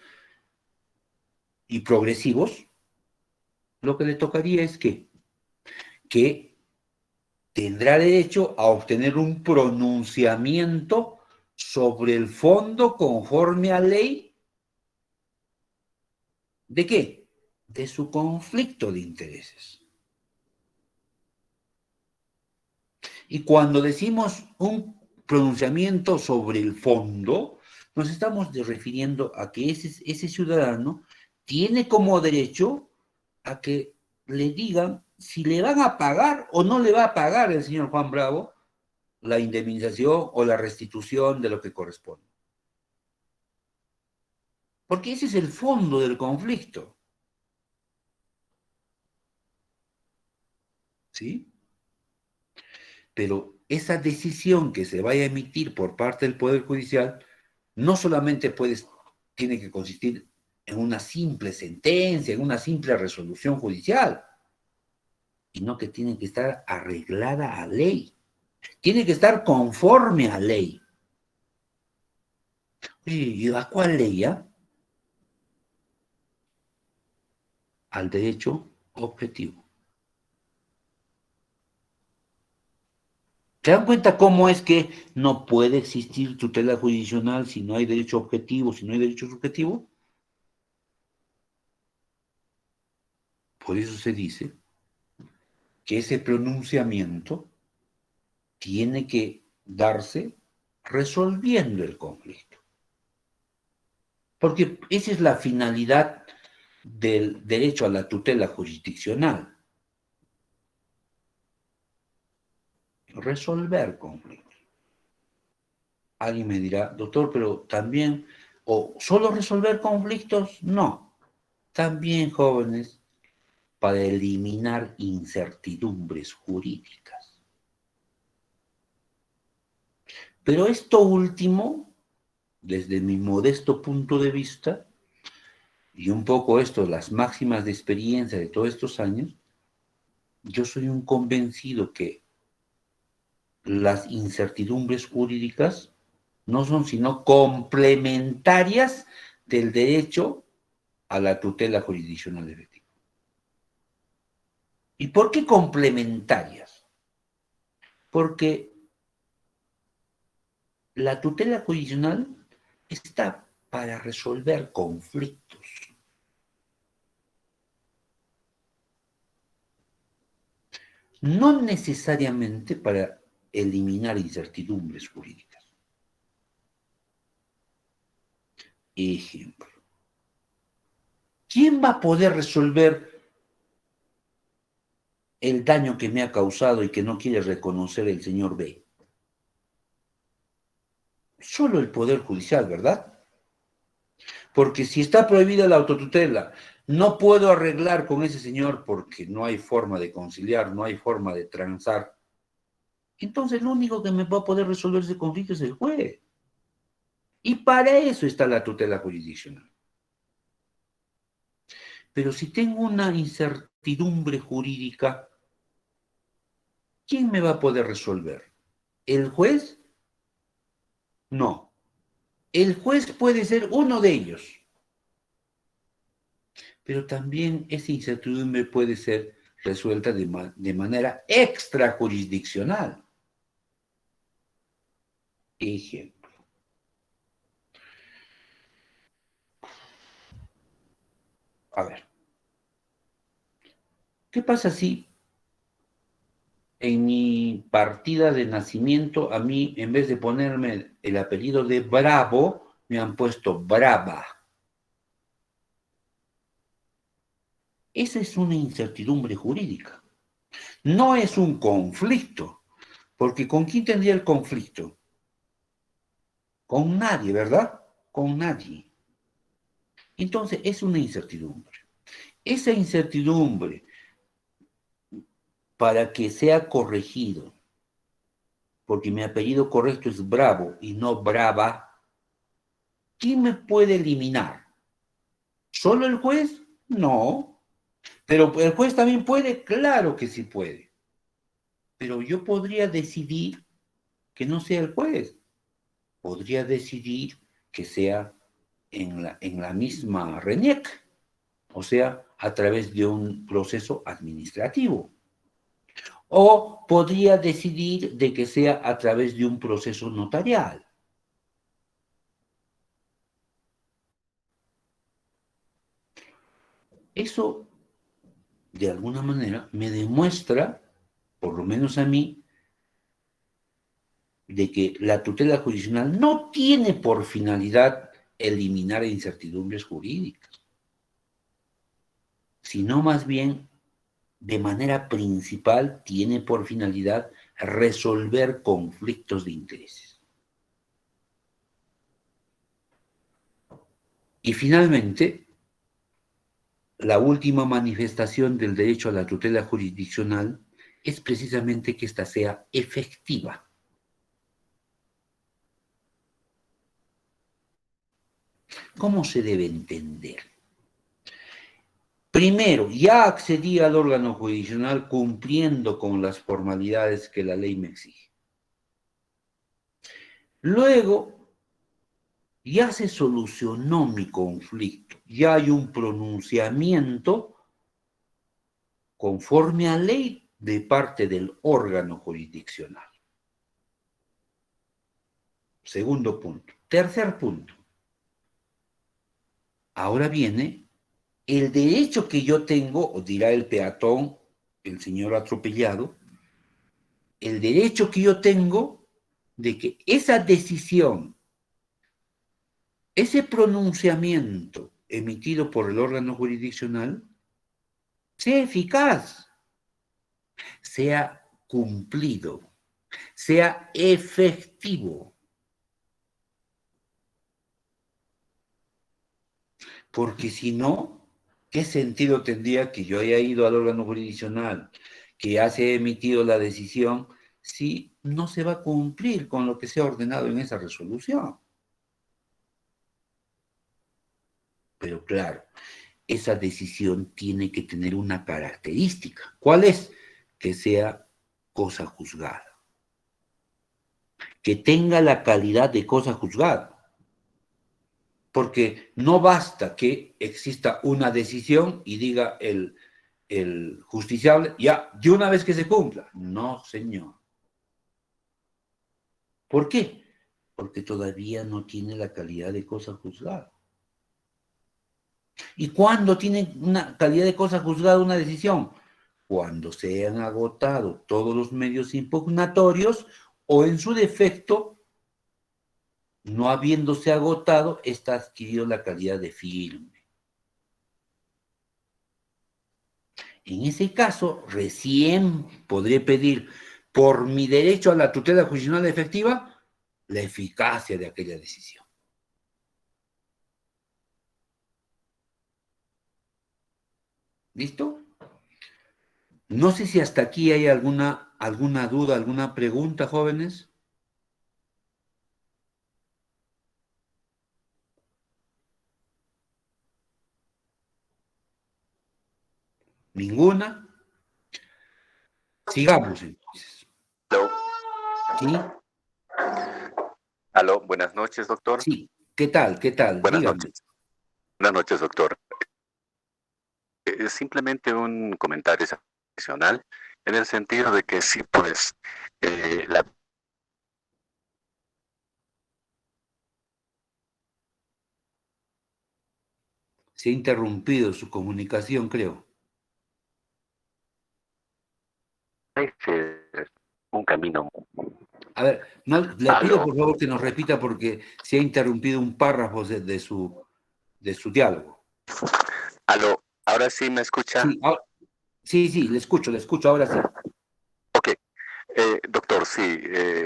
A: y progresivos, lo que le tocaría es que tendrá derecho a obtener un pronunciamiento sobre el fondo conforme a ley. ¿De qué? De su conflicto de intereses. Y cuando decimos un pronunciamiento sobre el fondo, nos estamos refiriendo a que ese ciudadano tiene como derecho a que le digan si le van a pagar o no le va a pagar el señor Juan Bravo la indemnización o la restitución de lo que corresponde. Porque ese es el fondo del conflicto. ¿Sí? Pero esa decisión que se vaya a emitir por parte del Poder Judicial no solamente tiene que consistir en una simple sentencia, en una simple resolución judicial, sino que tiene que estar arreglada a ley, tiene que estar conforme a ley. ¿Y a cuál ley ya? Al derecho objetivo. ¿Se dan cuenta cómo es que no puede existir tutela jurisdiccional si no hay derecho objetivo, si no hay derecho subjetivo? Por eso se dice que ese pronunciamiento tiene que darse resolviendo el conflicto. Porque esa es la finalidad del derecho a la tutela jurisdiccional. Resolver conflictos. Alguien me dirá, doctor, pero también, o solo resolver conflictos, no. También, jóvenes, para eliminar incertidumbres jurídicas. Pero esto último, desde mi modesto punto de vista, y un poco esto, las máximas de experiencia de todos estos años, yo soy un convencido que las incertidumbres jurídicas no son sino complementarias del derecho a la tutela jurisdiccional efectiva. ¿Y por qué complementarias? Porque la tutela jurisdiccional está para resolver conflictos. No necesariamente para eliminar incertidumbres jurídicas. Ejemplo. ¿Quién va a poder resolver el daño que me ha causado y que no quiere reconocer el señor B? Solo el Poder Judicial, ¿verdad? Porque si está prohibida la autotutela, no puedo arreglar con ese señor porque no hay forma de conciliar, no hay forma de transar. Entonces, lo único que me va a poder resolver ese conflicto es el juez. Y para eso está la tutela jurisdiccional. Pero si tengo una incertidumbre jurídica, ¿quién me va a poder resolver? ¿El juez? No. El juez puede ser uno de ellos. pero también esa incertidumbre puede ser resuelta de manera extrajurisdiccional. Ejemplo. A ver, ¿qué pasa si en mi partida de nacimiento a mí, en vez de ponerme el apellido de Bravo, me han puesto Brava? Esa es una incertidumbre jurídica. No es un conflicto, porque ¿con quién tendría el conflicto? Con nadie, ¿verdad? Con nadie. Entonces es una incertidumbre. Esa incertidumbre, para que sea corregido, porque mi apellido correcto es Bravo y no Brava, ¿quién me puede eliminar? ¿Solo el juez? No. ¿Pero el juez también puede? Claro que sí puede. Pero yo podría decidir que no sea el juez. Podría decidir que sea en la misma RENIEC, o sea, a través de un proceso administrativo. O podría decidir de que sea a través de un proceso notarial. Eso, de alguna manera, me demuestra, por lo menos a mí, de que la tutela jurisdiccional no tiene por finalidad eliminar incertidumbres jurídicas, sino más bien, de manera principal, tiene por finalidad resolver conflictos de intereses. Y finalmente, la última manifestación del derecho a la tutela jurisdiccional es precisamente que ésta sea efectiva. ¿Cómo se debe entender? Primero, ya accedí al órgano jurisdiccional cumpliendo con las formalidades que la ley me exige. Luego, ya se solucionó mi conflicto, ya hay un pronunciamiento conforme a ley de parte del órgano jurisdiccional. Segundo punto. Tercer punto. Ahora viene el derecho que yo tengo, o dirá el peatón, el señor atropellado, el derecho que yo tengo de que esa decisión, ese pronunciamiento emitido por el órgano jurisdiccional, sea eficaz, sea cumplido, sea efectivo. Porque si no, ¿qué sentido tendría que yo haya ido al órgano jurisdiccional, que ya se ha emitido la decisión, si no se va a cumplir con lo que se ha ordenado en esa resolución? Pero claro, esa decisión tiene que tener una característica. ¿Cuál es? Que sea cosa juzgada. Que tenga la calidad de cosa juzgada. Porque no basta que exista una decisión y diga el justiciable, ya, de una vez que se cumpla. No, señor. ¿Por qué? Porque todavía no tiene la calidad de cosa juzgada. ¿Y cuándo tiene una calidad de cosa juzgada una decisión? Cuando se han agotado todos los medios impugnatorios o en su defecto, no habiéndose agotado, está adquirido la calidad de firme. En ese caso, recién podré pedir por mi derecho a la tutela jurisdiccional efectiva la eficacia de aquella decisión. ¿Listo? No sé si hasta aquí hay alguna duda, alguna pregunta, jóvenes. ¿Ninguna? Sigamos entonces.
B: Aló,
A: ¿Sí?
B: aló, buenas noches, doctor.
A: Sí. ¿Qué tal? ¿Qué tal?
B: Buenas
A: Dígame.
B: noches. Buenas noches, doctor. Es simplemente un comentario adicional en el sentido de que sí, pues, la...
A: Se ha interrumpido su comunicación, creo.
B: es un camino.
A: A ver, no, le pido
B: Aló,
A: por favor que nos repita porque se ha interrumpido un párrafo de su diálogo.
B: aló, ahora sí me escucha.
A: Sí, sí, le escucho, ahora sí.
B: Ok, doctor, sí,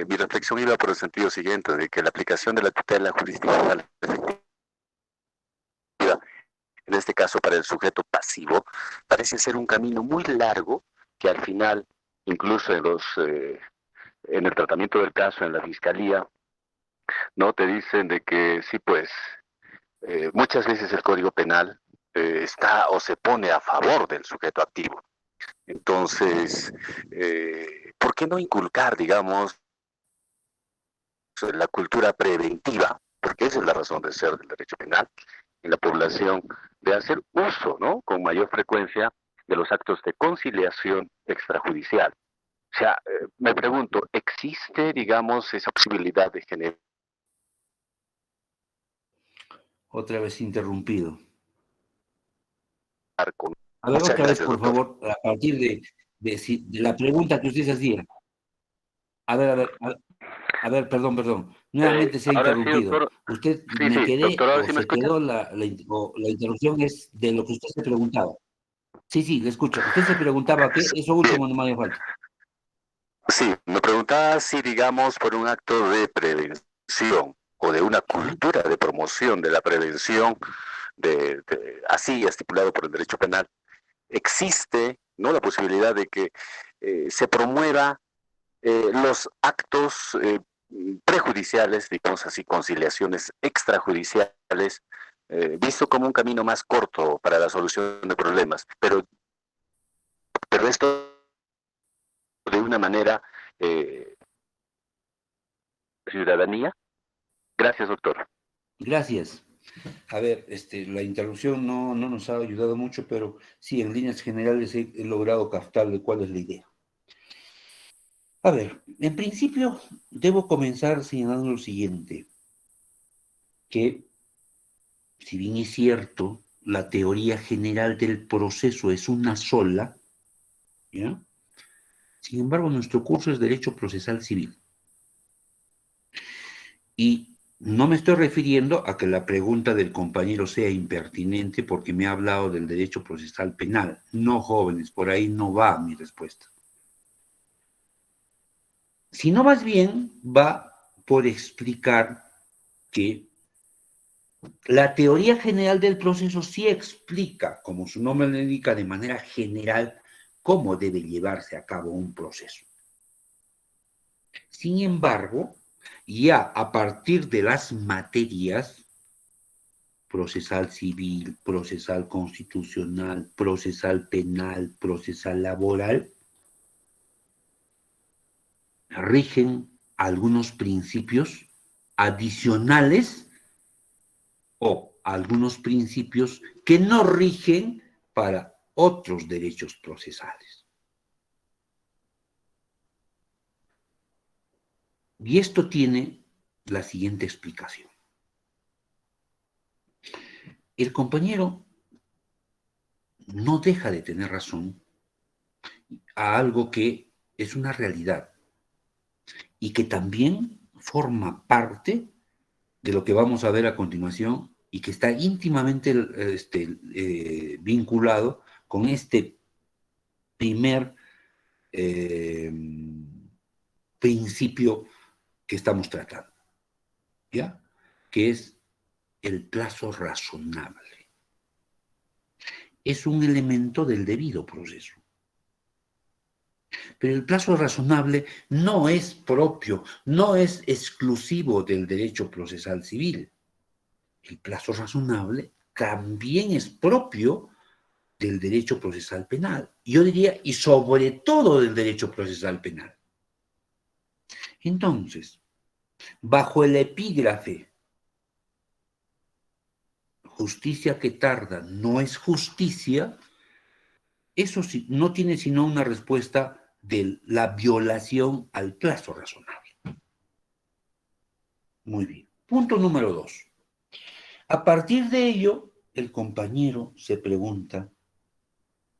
B: mi reflexión iba por el sentido siguiente, de que la aplicación de la tutela jurisdiccional efectiva, en este caso para el sujeto pasivo, parece ser un camino muy largo que al final, incluso en el tratamiento del caso en la fiscalía, no te dicen de que sí, pues muchas veces el Código Penal está o se pone a favor del sujeto activo. Entonces, ¿por qué no inculcar, digamos, la cultura preventiva? Porque esa es la razón de ser del derecho penal en la población, de hacer uso, ¿no? Con mayor frecuencia de los actos de conciliación extrajudicial. O sea, me pregunto, ¿existe, digamos, esa posibilidad de generar
A: Otra vez interrumpido.
B: con...
A: A ver,
B: Muchas
A: otra vez,
B: gracias,
A: por
B: doctor.
A: favor, a partir de la pregunta que usted hacía. A ver, a ver, perdón. Nuevamente se ha
B: Ahora sí,
A: interrumpido.
B: doctor.
A: ¿Usted
B: Sí,
A: me
B: sí,
A: quedé
B: doctor, ahora
A: o
B: sí me
A: se
B: escucha.
A: quedó o la interrupción es de lo que usted se preguntaba? Sí, le escucho. Usted se preguntaba qué, eso
B: Bien,
A: último no me hace falta.
B: sí, me preguntaba si, digamos, por un acto de prevención o de una
A: Ajá.
B: cultura de promoción de la prevención, así estipulado por el derecho penal, existe, ¿no?, la posibilidad de que se promueva los actos prejudiciales, digamos así, conciliaciones extrajudiciales, visto como un camino más corto para la solución de problemas, pero esto de una manera eh, ciudadanía. Gracias, doctor.
A: Gracias. A ver, la interrupción no nos ha ayudado mucho, pero sí, en líneas generales he logrado captarle cuál es la idea. A ver, en principio debo comenzar señalando lo siguiente, que si bien es cierto, la teoría general del proceso es una sola, ¿ya? Sin embargo, nuestro curso es Derecho Procesal Civil. Y no me estoy refiriendo a que la pregunta del compañero sea impertinente porque me ha hablado del derecho procesal penal. No, jóvenes, por ahí no va mi respuesta. Sino más bien va por explicar que la teoría general del proceso sí explica, como su nombre le indica, de manera general cómo debe llevarse a cabo un proceso. Sin embargo, ya a partir de las materias procesal civil, procesal constitucional, procesal penal, procesal laboral, rigen algunos principios adicionales o algunos principios que no rigen para otros derechos procesales. Y esto tiene la siguiente explicación. El compañero no deja de tener razón a algo que es una realidad y que también forma parte de lo que vamos a ver a continuación y que está íntimamente vinculado con este primer eh, principio que estamos tratando, ¿ya? Que es el plazo razonable. Es un elemento del debido proceso. Pero el plazo razonable no es propio, no es exclusivo del derecho procesal civil. El plazo razonable también es propio del derecho procesal penal. Yo diría, y sobre todo del derecho procesal penal. Entonces, bajo el epígrafe, justicia que tarda no es justicia, eso sí, no tiene sino una respuesta de la violación al plazo razonable. Muy bien. Punto número 2. A partir de ello, el compañero se pregunta,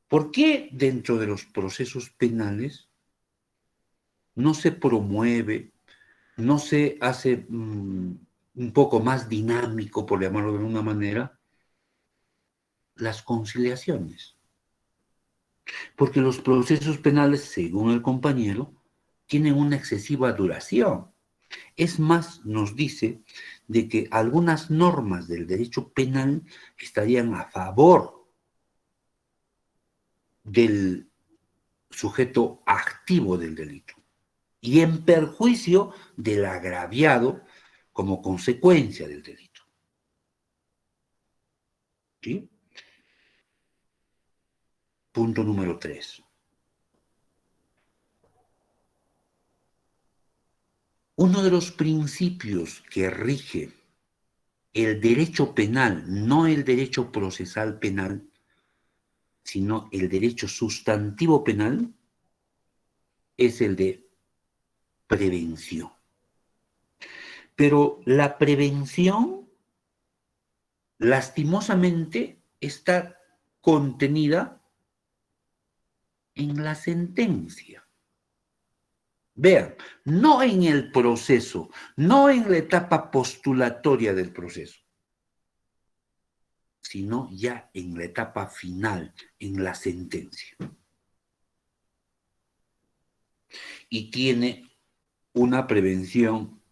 A: ¿por qué dentro de los procesos penales no se promueve, no se hace un poco más dinámico, por llamarlo de alguna manera, las conciliaciones? Porque los procesos penales, según el compañero, tienen una excesiva duración. Es más, nos dice de que algunas normas del derecho penal estarían a favor del sujeto activo del delito y en perjuicio del agraviado como consecuencia del delito. ¿Sí? Punto número 3. Uno de los principios que rige el derecho penal, no el derecho procesal penal, sino el derecho sustantivo penal, es el de prevención. Pero la prevención, lastimosamente, está contenida en la sentencia. Vean, no en el proceso, no en la etapa postulatoria del proceso, sino ya en la etapa final, en la sentencia. Y tiene una prevención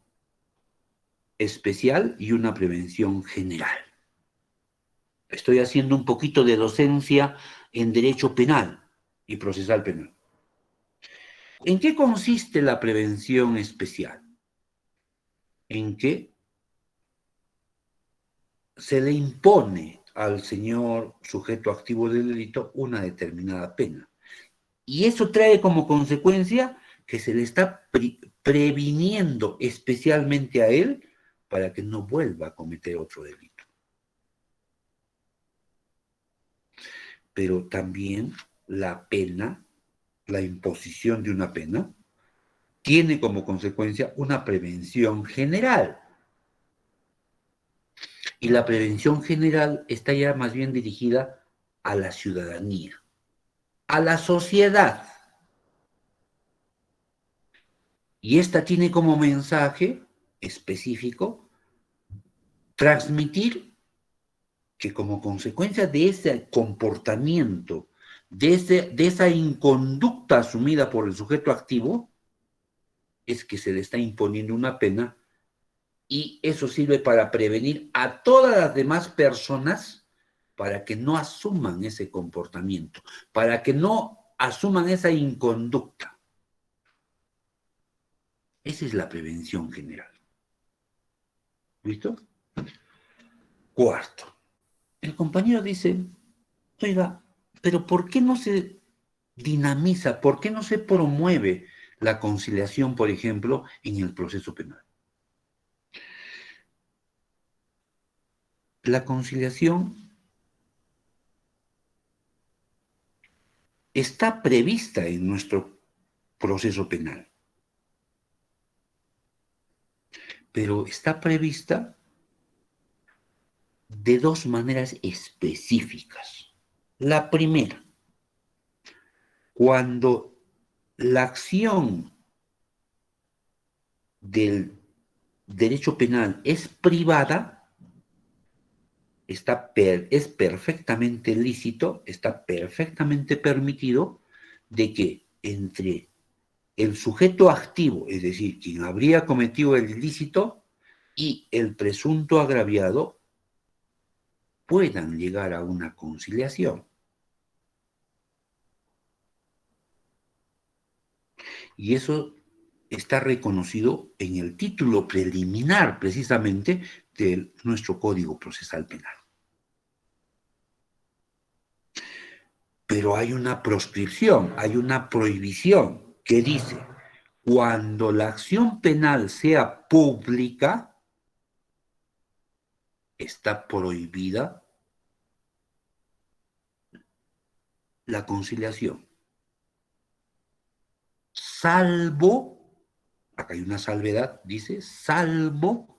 A: especial y una prevención general. Estoy haciendo un poquito de docencia en derecho penal y procesal penal. ¿En qué consiste la prevención especial? En que se le impone al señor sujeto activo del delito una determinada pena. Y eso trae como consecuencia que se le está previniendo especialmente a él para que no vuelva a cometer otro delito. Pero también la pena, la imposición de una pena, tiene como consecuencia una prevención general. Y la prevención general está ya más bien dirigida a la ciudadanía, a la sociedad. Y esta tiene como mensaje específico transmitir que como consecuencia de ese comportamiento, de esa inconducta asumida por el sujeto activo, es que se le está imponiendo una pena y eso sirve para prevenir a todas las demás personas para que no asuman ese comportamiento, para que no asuman esa inconducta. Esa es la prevención general. ¿Listo? Cuarto, el compañero dice, oiga, pero ¿por qué no se dinamiza, por qué no se promueve la conciliación, por ejemplo, en el proceso penal? La conciliación está prevista en nuestro proceso penal, pero está prevista de dos maneras específicas. La primera, cuando la acción del derecho penal es privada, es perfectamente lícito, está perfectamente permitido de que entre el sujeto activo, es decir, quien habría cometido el ilícito, y el presunto agraviado puedan llegar a una conciliación. Y eso está reconocido en el título preliminar, precisamente, de nuestro Código Procesal Penal. Pero hay una proscripción, hay una prohibición que dice, cuando la acción penal sea pública, está prohibida la conciliación, salvo, acá hay una salvedad, dice, salvo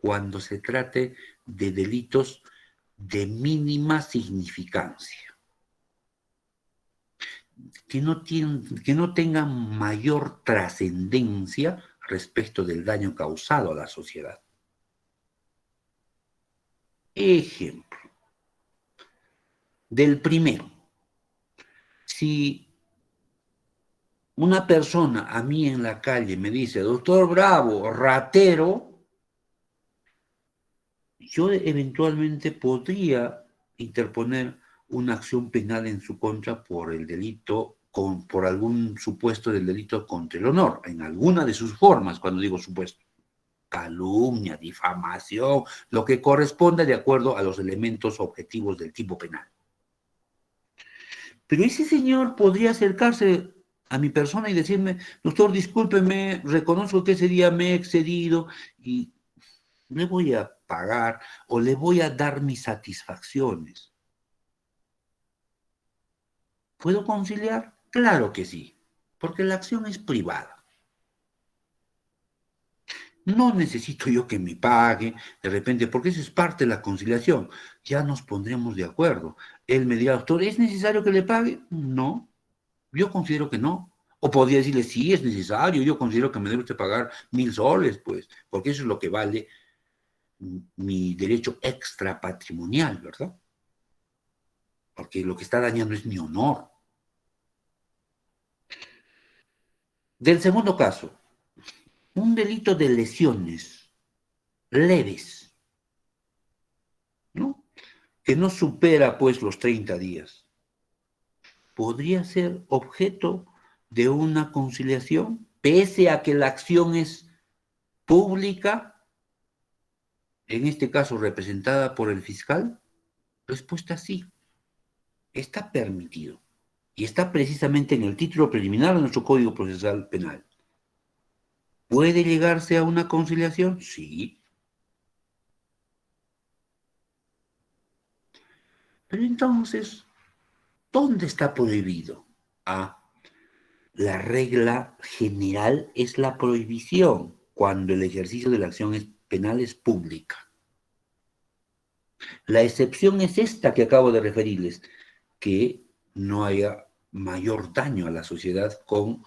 A: cuando se trate de delitos de mínima significancia, que no tengan mayor trascendencia respecto del daño causado a la sociedad. Ejemplo, del primero, si una persona a mí en la calle me dice, doctor Bravo, ratero, yo eventualmente podría interponer una acción penal en su contra por el delito, por algún supuesto del delito contra el honor, en alguna de sus formas, cuando digo supuesto. Calumnia, difamación, lo que corresponda de acuerdo a los elementos objetivos del tipo penal. Pero ese señor podría acercarse a mi persona y decirme, doctor, discúlpeme, reconozco que ese día me he excedido y le voy a pagar o le voy a dar mis satisfacciones. ¿Puedo conciliar? Claro que sí, porque la acción es privada. No necesito yo que me pague de repente, porque eso es parte de la conciliación. Ya nos pondremos de acuerdo. Él me dirá, doctor, ¿es necesario que le pague? No, yo considero que no. O podría decirle, sí, es necesario, yo considero que me debe usted pagar 1.000 soles, pues, porque eso es lo que vale mi derecho extra patrimonial, ¿verdad? Porque lo que está dañando es mi honor. Del segundo caso, un delito de lesiones leves, ¿no? Que no supera, pues, los 30 días. Podría ser objeto de una conciliación, pese a que la acción es pública, en este caso representada por el fiscal. Respuesta sí, está permitido. Y está precisamente en el título preliminar de nuestro Código Procesal Penal. ¿Puede llegarse a una conciliación? Sí. Pero entonces, ¿dónde está prohibido? Ah, la regla general es la prohibición cuando el ejercicio de la acción penal es pública. La excepción es esta que acabo de referirles, que no haya mayor daño a la sociedad con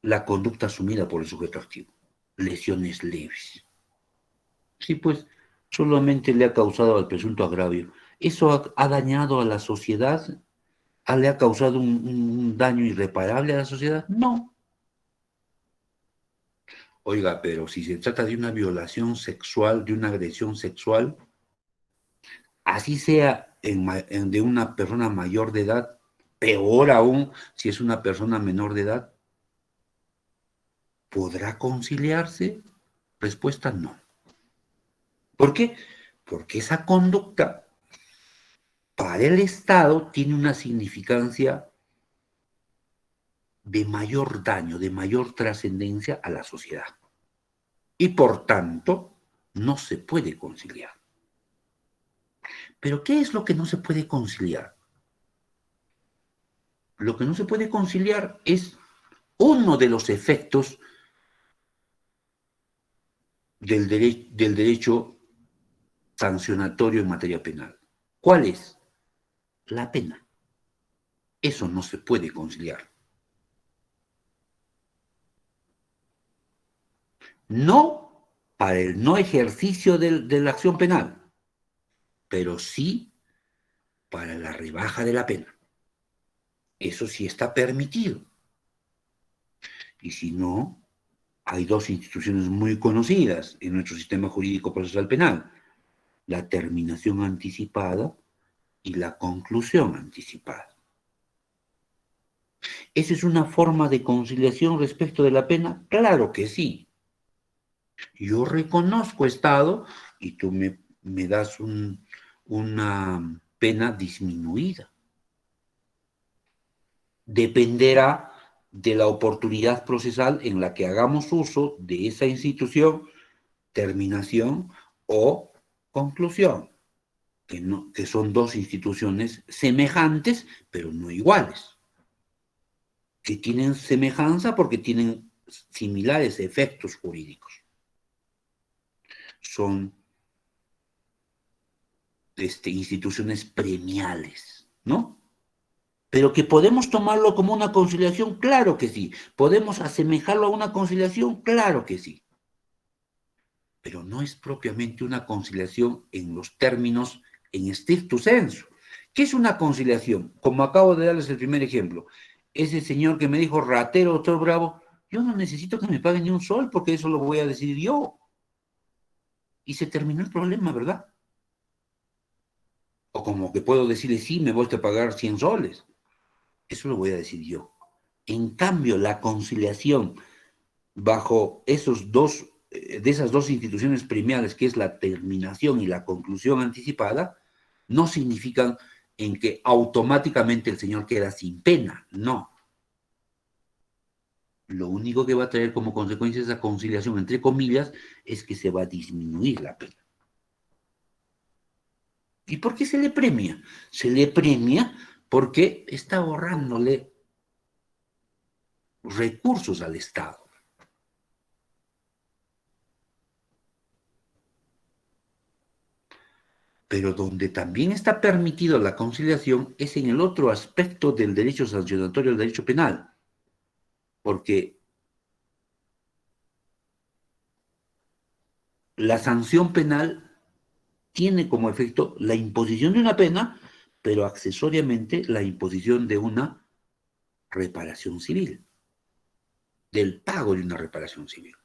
A: la conducta asumida por el sujeto activo. Lesiones leves. Sí, pues solamente le ha causado al presunto agravio. ¿Eso ha dañado a la sociedad? ¿Le ha causado un daño irreparable a la sociedad? No. Oiga, pero si se trata de una violación sexual, de una agresión sexual, así sea de una persona mayor de edad, peor aún si es una persona menor de edad, ¿podrá conciliarse? Respuesta no. ¿Por qué? Porque esa conducta para el Estado tiene una significancia de mayor daño, de mayor trascendencia a la sociedad. Y por tanto, no se puede conciliar. Pero ¿qué es lo que no se puede conciliar? Lo que no se puede conciliar es uno de los efectos del derecho sancionatorio en materia penal. ¿Cuál es? La pena. Eso no se puede conciliar. No para el no ejercicio de la acción penal, pero sí para la rebaja de la pena. Eso sí está permitido. Y si no, hay dos instituciones muy conocidas en nuestro sistema jurídico procesal penal: la terminación anticipada y la conclusión anticipada. ¿Esa es una forma de conciliación respecto de la pena? Claro que sí. Yo reconozco Estado y tú me das una pena disminuida. Dependerá de la oportunidad procesal en la que hagamos uso de esa institución, terminación o conclusión. que son dos instituciones semejantes, pero no iguales, que tienen semejanza porque tienen similares efectos jurídicos. Son instituciones premiales, ¿no? Pero que podemos tomarlo como una conciliación, claro que sí. Podemos asemejarlo a una conciliación, claro que sí. Pero no es propiamente una conciliación en los términos en stricto sensu. ¿Qué es una conciliación? Como acabo de darles el primer ejemplo, ese señor que me dijo ratero, doctor Bravo, yo no necesito que me paguen ni un sol porque eso lo voy a decidir yo. Y se terminó el problema, ¿verdad? O como que puedo decirle, sí, me voy a pagar 100 soles. Eso lo voy a decir yo. En cambio, la conciliación bajo de esas dos instituciones premiales, que es la terminación y la conclusión anticipada, no significan en que automáticamente el señor queda sin pena, no. Lo único que va a traer como consecuencia esa conciliación, entre comillas, es que se va a disminuir la pena. ¿Y por qué se le premia? Se le premia porque está ahorrándole recursos al Estado. Pero donde también está permitido la conciliación es en el otro aspecto del derecho sancionatorio, del derecho penal, porque la sanción penal tiene como efecto la imposición de una pena, pero accesoriamente la imposición de una reparación civil, del pago de una reparación civil.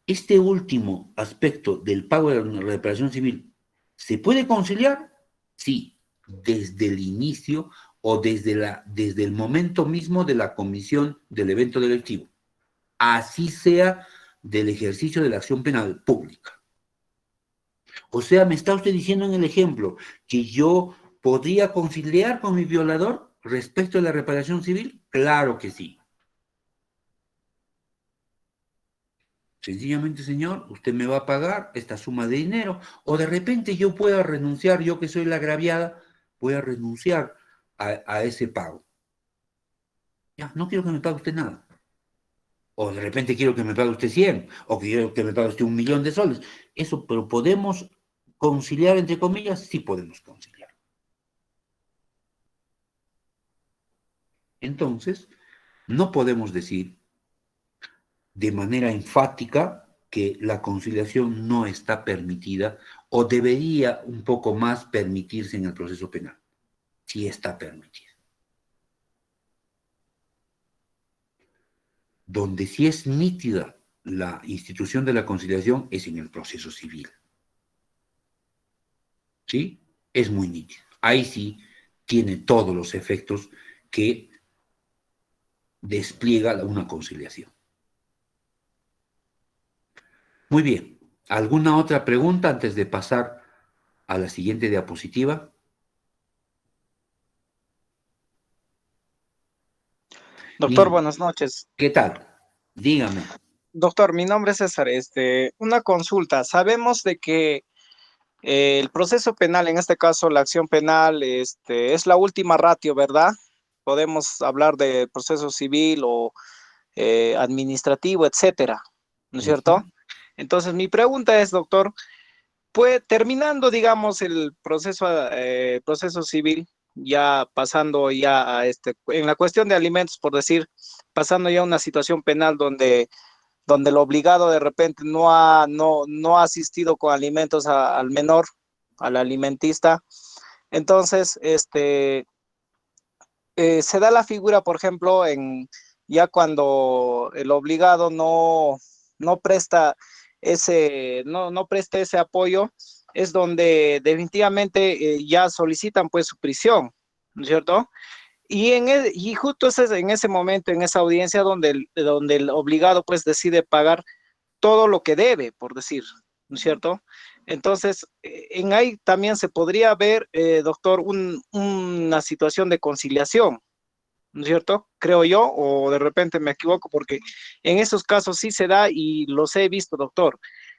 A: Este último aspecto del pago de una reparación civil, ¿se puede conciliar? Sí, desde el inicio o desde el momento mismo de la comisión del evento delictivo, así sea del ejercicio de la acción penal pública. O sea, me está usted diciendo en el ejemplo que yo podría conciliar con mi violador respecto a la reparación civil. Claro que sí. Sencillamente, señor, usted me va a pagar esta suma de dinero, o de repente yo pueda renunciar, yo que soy la agraviada, voy a renunciar a ese pago. Ya, no quiero que me pague usted nada. O de repente quiero que me pague usted 100, o quiero que me pague usted 1.000.000 de soles. Eso, pero ¿podemos conciliar, entre comillas? Sí podemos conciliar. Entonces, no podemos decir de manera enfática que la conciliación no está permitida o debería un poco más permitirse en el proceso penal. Sí está permitida. Donde sí es nítida la institución de la conciliación es en el proceso civil. ¿Sí? Es muy nítido. Ahí sí tiene todos los efectos que despliega una conciliación. Muy bien. ¿Alguna otra pregunta antes de pasar a la siguiente diapositiva?
C: Doctor,
A: Bien.
C: buenas noches.
A: ¿Qué tal? Dígame.
C: Doctor, mi nombre es César. Una consulta. Sabemos de que el proceso penal, en este caso la acción penal, es la última ratio, ¿verdad? Podemos hablar de proceso civil o administrativo, etcétera, ¿no es cierto? Entonces, mi pregunta es, doctor, pues terminando, digamos, el proceso civil, ya pasando ya a en la cuestión de alimentos, por decir, pasando ya a una situación penal donde el obligado de repente no ha asistido con alimentos al menor, al alimentista. Entonces, se da la figura, por ejemplo, ya cuando el obligado no presta no presta ese apoyo, es donde definitivamente ya solicitan pues su prisión, ¿no es cierto? Y justo es en ese momento, en esa audiencia, donde el obligado pues decide pagar todo lo que debe, por decir, ¿no es cierto? Entonces, en ahí también se podría ver, doctor, una situación de conciliación, ¿no es cierto? Creo yo, o de repente me equivoco, porque en esos casos sí se da y los he visto, doctor.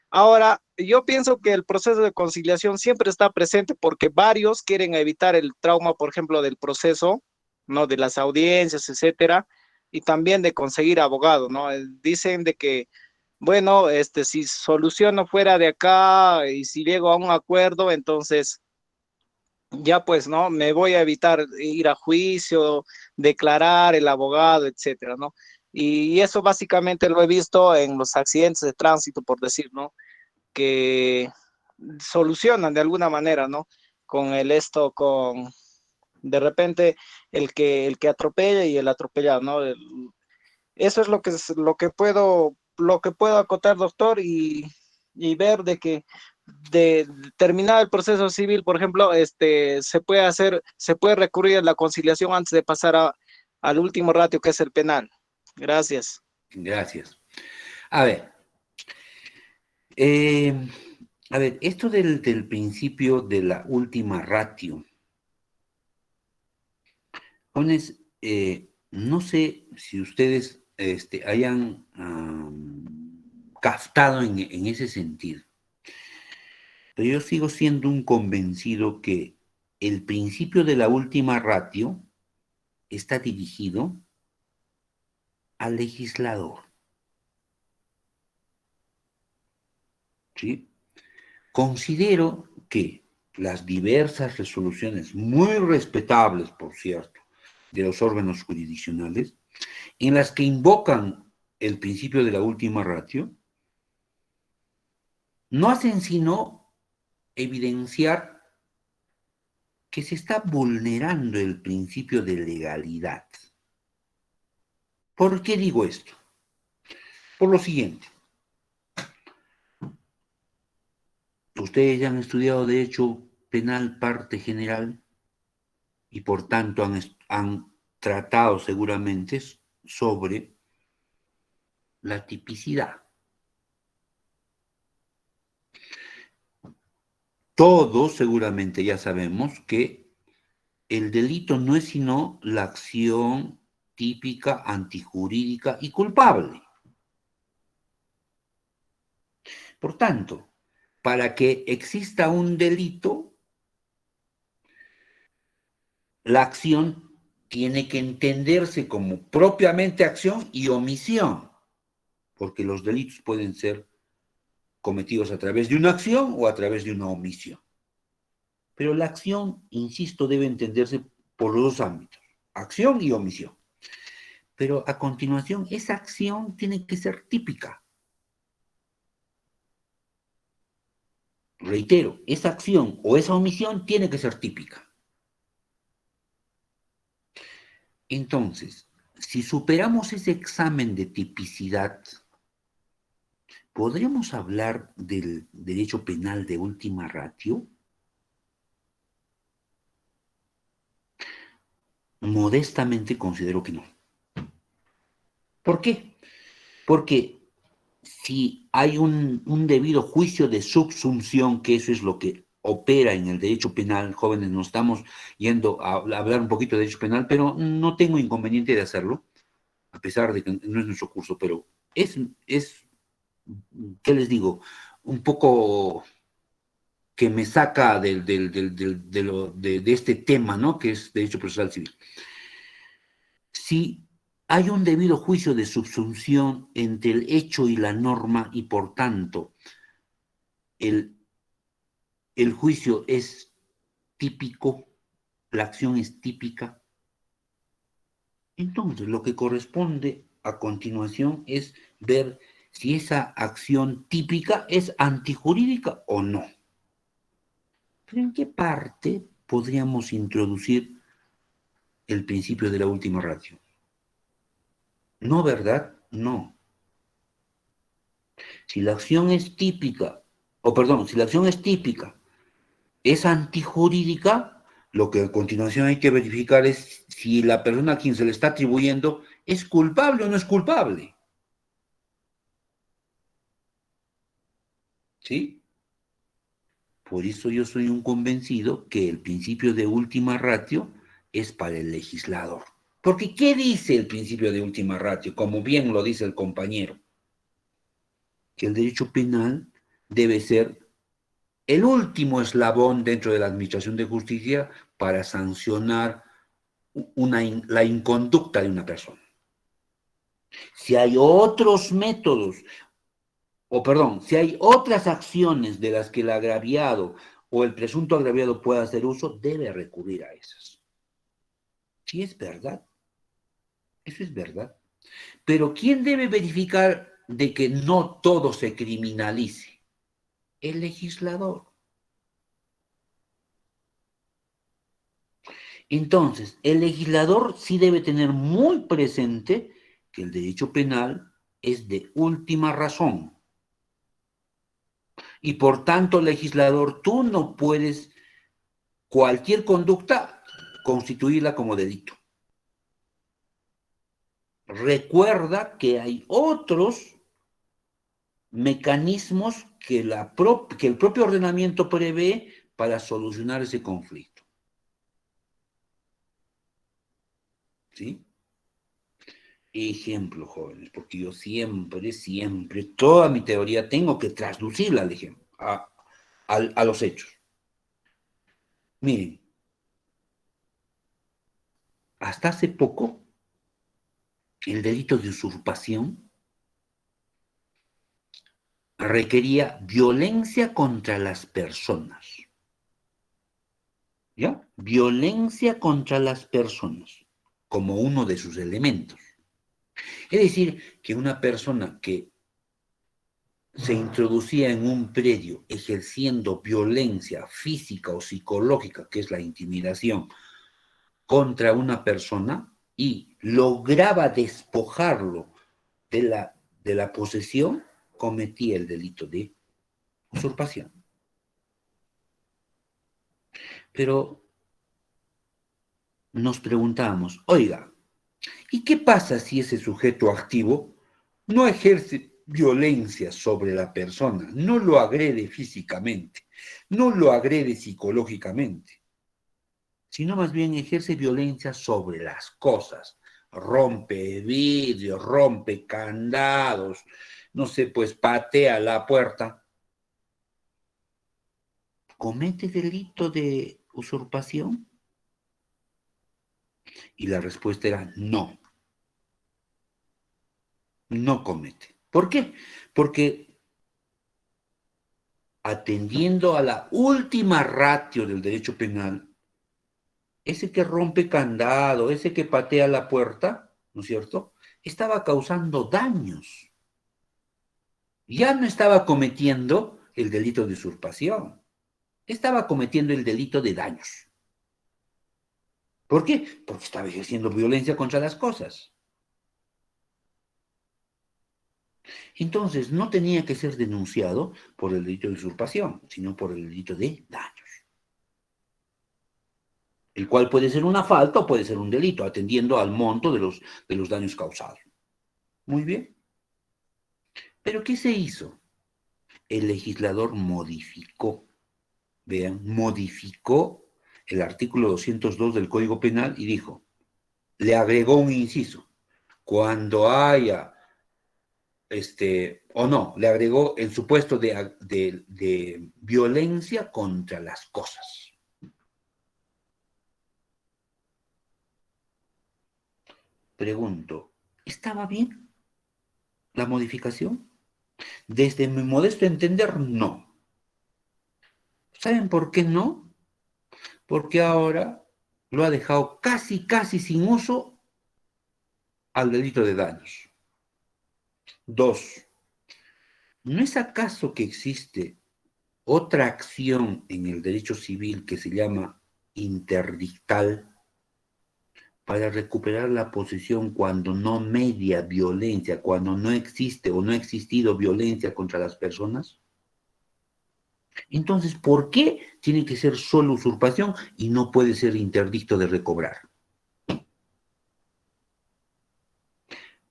C: Ahora, yo pienso que el proceso de conciliación siempre está presente porque varios quieren evitar el trauma, por ejemplo, del proceso, ¿no? De las audiencias, etcétera, y también de conseguir abogado, ¿no? Dicen de que, bueno, si soluciono fuera de acá y si llego a un acuerdo, entonces ya pues, ¿no? Me voy a evitar ir a juicio, declarar el abogado, etcétera, ¿no? Y eso básicamente lo he visto en los accidentes de tránsito, por decir, ¿no? Que solucionan de alguna manera, ¿no? Con de repente el que atropella y el atropellado, ¿no? Eso es lo que puedo acotar, doctor, y ver de que de terminar el proceso civil, por ejemplo, se puede recurrir a la conciliación antes de pasar al último ratio que es el penal. Gracias.
A: Gracias. A ver, eh, esto del principio de la última ratio, jóvenes, no sé si ustedes hayan captado en ese sentido, pero yo sigo siendo un convencido que el principio de la última ratio está dirigido al legislador, ¿sí? Considero que las diversas resoluciones, muy respetables, por cierto, de los órganos jurisdiccionales, en las que invocan el principio de la última ratio, no hacen sino evidenciar que se está vulnerando el principio de legalidad. ¿Por qué digo esto? Por lo siguiente. Ustedes ya han estudiado Derecho Penal Parte General y por tanto han tratado seguramente sobre la tipicidad. Todos seguramente ya sabemos que el delito no es sino la acción típica, antijurídica y culpable. Por tanto, para que exista un delito, la acción tiene que entenderse como propiamente acción y omisión, porque los delitos pueden ser cometidos a través de una acción o a través de una omisión. Pero la acción, insisto, debe entenderse por los dos ámbitos, acción y omisión. Pero a continuación, esa acción tiene que ser típica. Reitero, esa acción o esa omisión tiene que ser típica. Entonces, si superamos ese examen de tipicidad, ¿podríamos hablar del derecho penal de última ratio? Modestamente considero que no. ¿Por qué? Porque si hay un debido juicio de subsunción, que eso es lo que opera en el derecho penal, jóvenes, nos estamos yendo a hablar un poquito de derecho penal, pero no tengo inconveniente de hacerlo, a pesar de que no es nuestro curso, pero es ¿qué les digo? Un poco que me saca de este tema, ¿no? Que es derecho procesal civil. Si hay un debido juicio de subsunción entre el hecho y la norma y por tanto el juicio es típico, la acción es típica, entonces lo que corresponde a continuación es ver si esa acción típica es antijurídica o no. ¿Pero en qué parte podríamos introducir el principio de la última ratio? No, ¿verdad? No. Si la acción es típica, si la acción es típica, es antijurídica, lo que a continuación hay que verificar es si la persona a quien se le está atribuyendo es culpable o no es culpable. ¿Sí? Por eso yo soy un convencido que el principio de última ratio es para el legislador. Porque ¿qué dice el principio de última ratio? Como bien lo dice el compañero, que el derecho penal debe ser el último eslabón dentro de la administración de justicia para sancionar la inconducta de una persona. Si hay otros métodos, o perdón, si hay otras acciones de las que el agraviado o el presunto agraviado pueda hacer uso, debe recurrir a esas. Sí, es verdad. Eso es verdad. Pero ¿quién debe verificar de que no todo se criminalice? El legislador. Entonces, el legislador sí debe tener muy presente que el derecho penal es de última razón. Y por tanto, legislador, tú no puedes cualquier conducta constituirla como delito. Recuerda que hay otros mecanismos que el propio ordenamiento prevé para solucionar ese conflicto. ¿Sí? Ejemplo, jóvenes, porque yo siempre, toda mi teoría tengo que traducirla al ejemplo, a los hechos. Miren, hasta hace poco, el delito de usurpación requería violencia contra las personas. ¿Ya? Violencia contra las personas, como uno de sus elementos. Es decir, que una persona que se introducía en un predio ejerciendo violencia física o psicológica, que es la intimidación, contra una persona y lograba despojarlo de la posesión, cometía el delito de usurpación. Pero nos preguntamos, oiga, ¿y qué pasa si ese sujeto activo no ejerce violencia sobre la persona, no lo agrede físicamente, no lo agrede psicológicamente, sino más bien ejerce violencia sobre las cosas? Rompe vidrios, rompe candados, no sé, pues patea la puerta. ¿Comete delito de usurpación? Y la respuesta era no, no comete. ¿Por qué? Porque atendiendo a la última ratio del derecho penal, ese que rompe candado, ese que patea la puerta, ¿no es cierto?, estaba causando daños. Ya no estaba cometiendo el delito de usurpación, estaba cometiendo el delito de daños. ¿Por qué? Porque estaba ejerciendo violencia contra las cosas. Entonces, no tenía que ser denunciado por el delito de usurpación, sino por el delito de daños, el cual puede ser una falta o puede ser un delito, atendiendo al monto de los daños causados. Muy bien. ¿Pero qué se hizo? El legislador modificó, vean, modificó el artículo 202 del Código Penal y dijo, le agregó un inciso, cuando haya, o no, le agregó el supuesto de violencia contra las cosas. Pregunto, ¿estaba bien la modificación? Desde mi modesto entender, no. ¿Saben por qué no? Porque ahora lo ha dejado casi sin uso al delito de daños. Dos, ¿no es acaso que existe otra acción en el derecho civil que se llama interdictal para recuperar la posesión cuando no media violencia, cuando no existe o no ha existido violencia contra las personas? Entonces, ¿por qué tiene que ser solo usurpación y no puede ser interdicto de recobrar?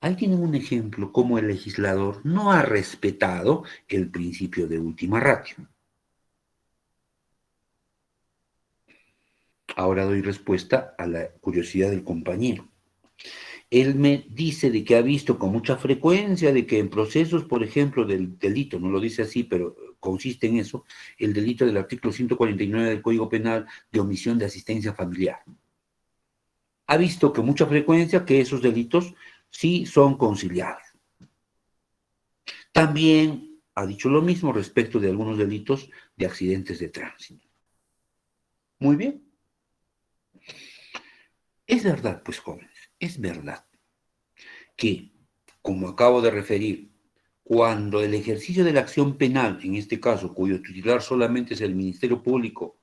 A: Ahí tienen un ejemplo cómo el legislador no ha respetado el principio de última ratio. Ahora doy respuesta a la curiosidad del compañero. Él me dice de que ha visto con mucha frecuencia de que en procesos, por ejemplo, del delito, no lo dice así, pero consiste en eso, el delito del artículo 149 del Código Penal de omisión de asistencia familiar. Ha visto con mucha frecuencia que esos delitos sí son conciliados. También ha dicho lo mismo respecto de algunos delitos de accidentes de tránsito. Muy bien. Es verdad, pues jóvenes, es verdad que, como acabo de referir, cuando el ejercicio de la acción penal, en este caso, cuyo titular solamente es el Ministerio Público,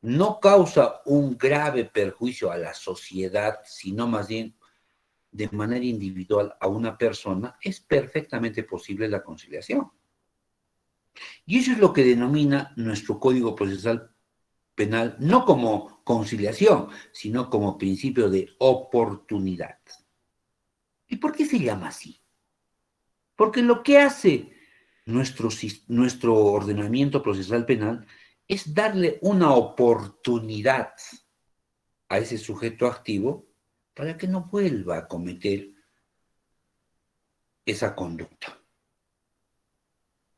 A: no causa un grave perjuicio a la sociedad, sino más bien de manera individual a una persona, es perfectamente posible la conciliación. Y eso es lo que denomina nuestro Código Procesal Penal, no como conciliación, sino como principio de oportunidad. ¿Y por qué se llama así? Porque lo que hace nuestro ordenamiento procesal penal es darle una oportunidad a ese sujeto activo para que no vuelva a cometer esa conducta,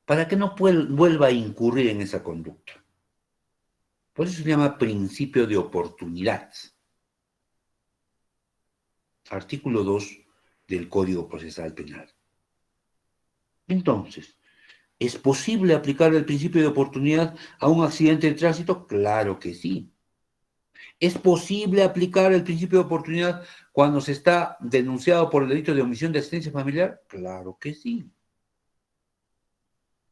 A: para que no vuelva a incurrir en esa conducta. Por eso se llama principio de oportunidad. Artículo 2 del Código Procesal Penal. Entonces, ¿es posible aplicar el principio de oportunidad a un accidente de tránsito? Claro que sí. ¿Es posible aplicar el principio de oportunidad cuando se está denunciado por el delito de omisión de asistencia familiar? Claro que sí.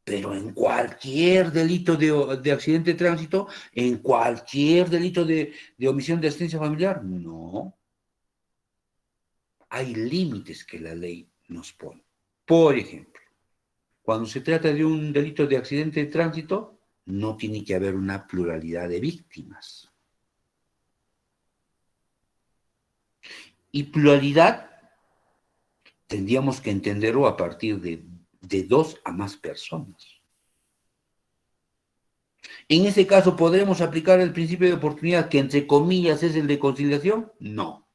A: Pero en cualquier delito de accidente de tránsito, en cualquier delito de omisión de asistencia familiar, no. Hay límites que la ley nos pone. Por ejemplo, cuando se trata de un delito de accidente de tránsito, no tiene que haber una pluralidad de víctimas. Y pluralidad tendríamos que entenderlo a partir de dos a más personas. En ese caso, ¿podremos aplicar el principio de oportunidad que entre comillas es el de conciliación? No.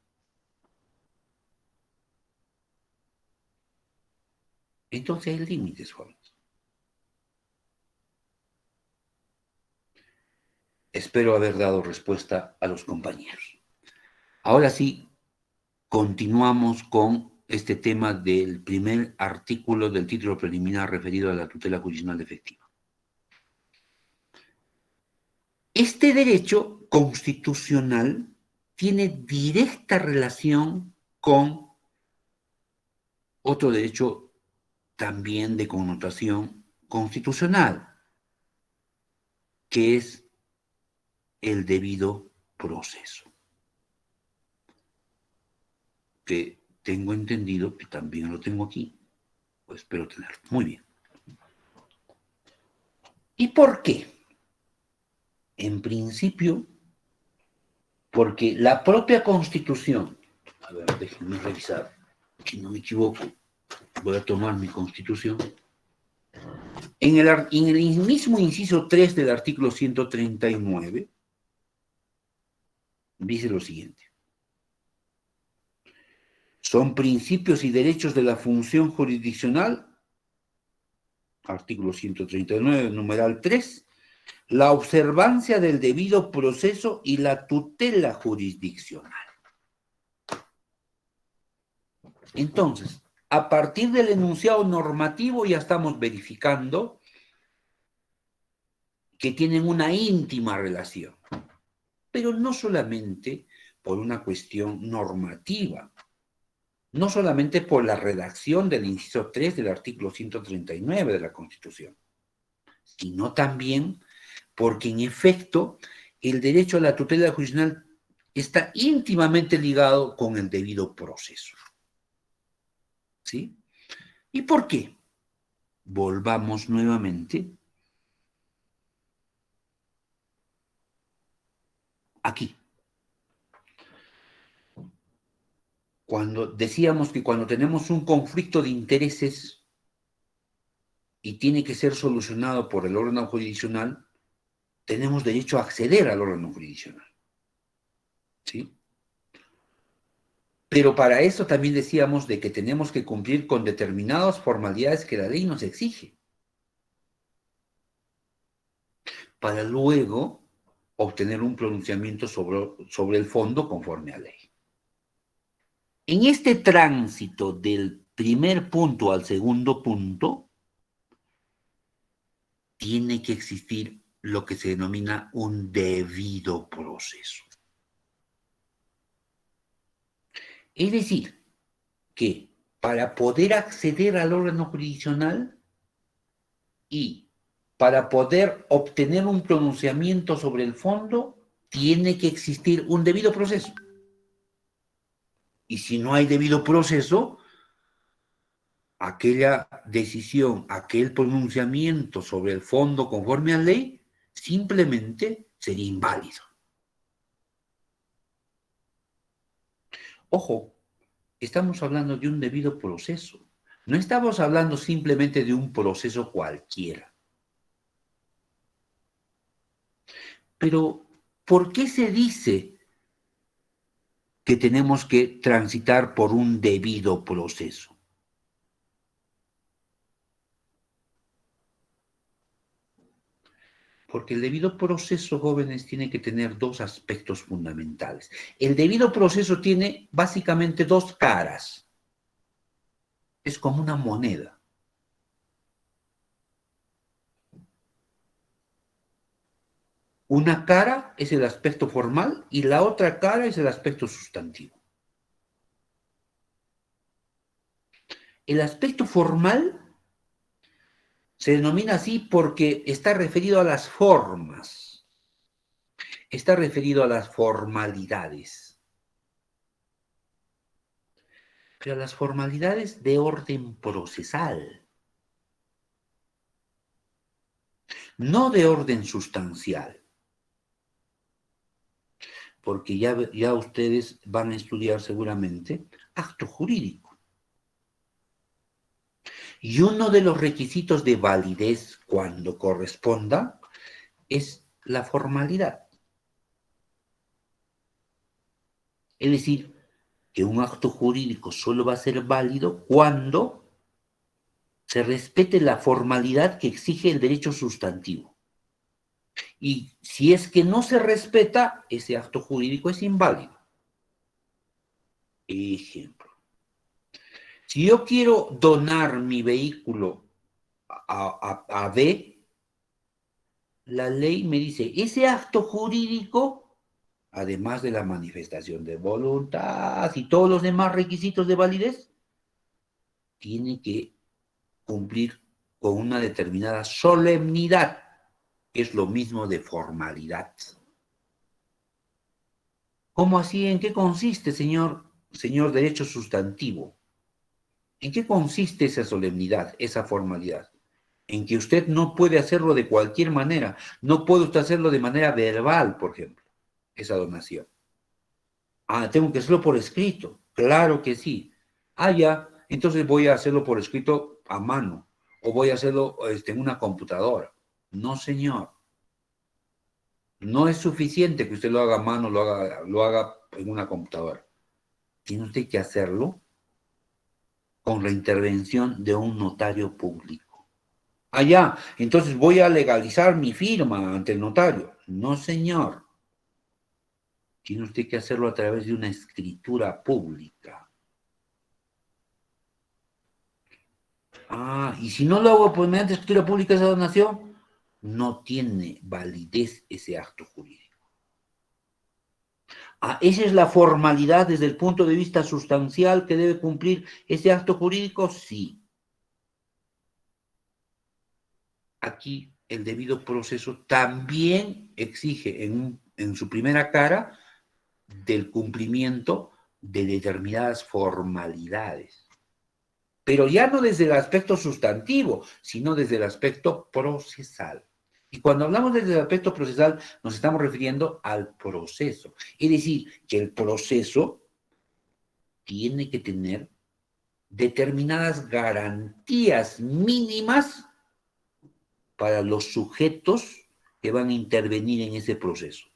A: Entonces hay límites, jóvenes. Espero haber dado respuesta a los compañeros. Ahora sí, continuamos con este tema del primer artículo del título preliminar referido a la tutela jurisdiccional efectiva. Este derecho constitucional tiene directa relación con otro derecho también de connotación constitucional, que es el debido proceso, que tengo entendido que también lo tengo aquí, pues espero tenerlo. Muy bien. ¿Y por qué? En principio, porque la propia Constitución, a ver, déjenme revisar, si no me equivoco, voy a tomar mi Constitución. En el mismo inciso 3 del artículo 139, dice lo siguiente. Son principios y derechos de la función jurisdiccional, artículo 139, numeral 3, la observancia del debido proceso y la tutela jurisdiccional. Entonces, a partir del enunciado normativo ya estamos verificando que tienen una íntima relación, pero no solamente por una cuestión normativa, no solamente por la redacción del inciso 3 del artículo 139 de la Constitución, sino también porque en efecto el derecho a la tutela jurisdiccional está íntimamente ligado con el debido proceso. ¿Sí? ¿Y por qué? Volvamos nuevamente aquí. Cuando decíamos que cuando tenemos un conflicto de intereses y tiene que ser solucionado por el órgano jurisdiccional, tenemos derecho a acceder al órgano jurisdiccional. ¿Sí? Pero para eso también decíamos de que tenemos que cumplir con determinadas formalidades que la ley nos exige, para luego obtener un pronunciamiento sobre el fondo conforme a ley. En este tránsito del primer punto al segundo punto, tiene que existir lo que se denomina un debido proceso. Es decir, que para poder acceder al órgano jurisdiccional y para poder obtener un pronunciamiento sobre el fondo, tiene que existir un debido proceso. Y si no hay debido proceso, aquella decisión, aquel pronunciamiento sobre el fondo conforme a ley, simplemente sería inválido. Ojo, estamos hablando de un debido proceso. No estamos hablando simplemente de un proceso cualquiera. Pero, ¿por qué se dice que tenemos que transitar por un debido proceso? Porque el debido proceso, jóvenes, tiene que tener dos aspectos fundamentales. El debido proceso tiene básicamente dos caras. Es como una moneda. Una cara es el aspecto formal y la otra cara es el aspecto sustantivo. El aspecto formal se denomina así porque está referido a las formas, está referido a las formalidades. Pero a las formalidades de orden procesal, no de orden sustancial. Porque ya ustedes van a estudiar seguramente acto jurídico. Y uno de los requisitos de validez cuando corresponda es la formalidad. Es decir, que un acto jurídico solo va a ser válido cuando se respete la formalidad que exige el derecho sustantivo. Y si es que no se respeta, ese acto jurídico es inválido. Ejemplo. Si yo quiero donar mi vehículo a B, la ley me dice, ese acto jurídico, además de la manifestación de voluntad y todos los demás requisitos de validez, tiene que cumplir con una determinada solemnidad, que es lo mismo de formalidad. ¿Cómo así? ¿En qué consiste, señor derecho sustantivo? ¿En qué consiste esa solemnidad, esa formalidad? En que usted no puede hacerlo de cualquier manera. No puede usted hacerlo de manera verbal, por ejemplo, esa donación. Ah, tengo que hacerlo por escrito. Claro que sí. Ah, ya. Entonces voy a hacerlo por escrito a mano. O voy a hacerlo en una computadora. No, señor. No es suficiente que usted lo haga a mano, lo haga en una computadora. Tiene usted que hacerlo con la intervención de un notario público. Ah, ya. Entonces voy a legalizar mi firma ante el notario. No, señor. Tiene usted que hacerlo a través de una escritura pública. Ah, y si no lo hago por mediante escritura pública esa donación, no tiene validez ese acto jurídico. Ah, esa es la formalidad desde el punto de vista sustancial que debe cumplir ese acto jurídico, sí. Aquí el debido proceso también exige en su primera cara del cumplimiento de determinadas formalidades. Pero ya no desde el aspecto sustantivo, sino desde el aspecto procesal. Y cuando hablamos desde el aspecto procesal, nos estamos refiriendo al proceso. Es decir, que el proceso tiene que tener determinadas garantías mínimas para los sujetos que van a intervenir en ese proceso.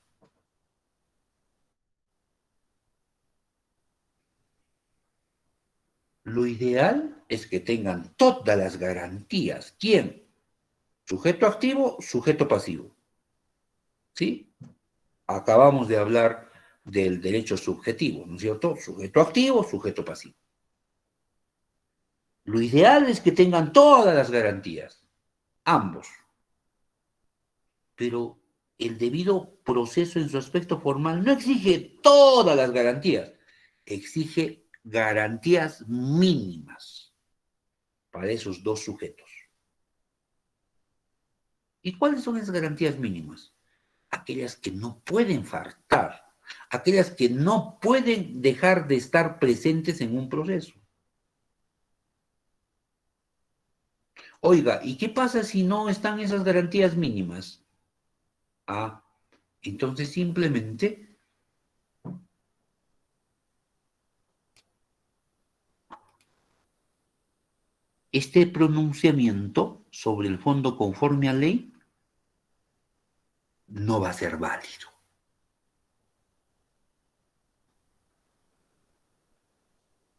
A: Lo ideal es que tengan todas las garantías. ¿Quién? Sujeto activo, sujeto pasivo. ¿Sí? Acabamos de hablar del derecho subjetivo, ¿no es cierto? Sujeto activo, sujeto pasivo. Lo ideal es que tengan todas las garantías, ambos. Pero el debido proceso en su aspecto formal no exige todas las garantías, exige garantías mínimas para esos dos sujetos. ¿Y cuáles son esas garantías mínimas? Aquellas que no pueden faltar, aquellas que no pueden dejar de estar presentes en un proceso. Oiga, ¿y qué pasa si no están esas garantías mínimas? Ah, entonces simplemente este pronunciamiento sobre el fondo conforme a ley no va a ser válido.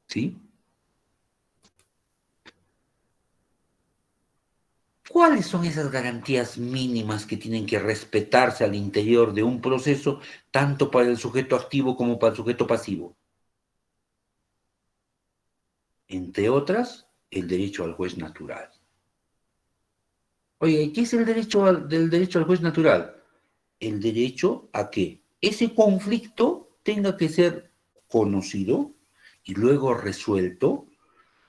A: ¿Sí? ¿Cuáles son esas garantías mínimas que tienen que respetarse al interior de un proceso, tanto para el sujeto activo como para el sujeto pasivo? Entre otras, el derecho al juez natural. Oye, ¿qué es el derecho del derecho al juez natural? El derecho a que ese conflicto tenga que ser conocido y luego resuelto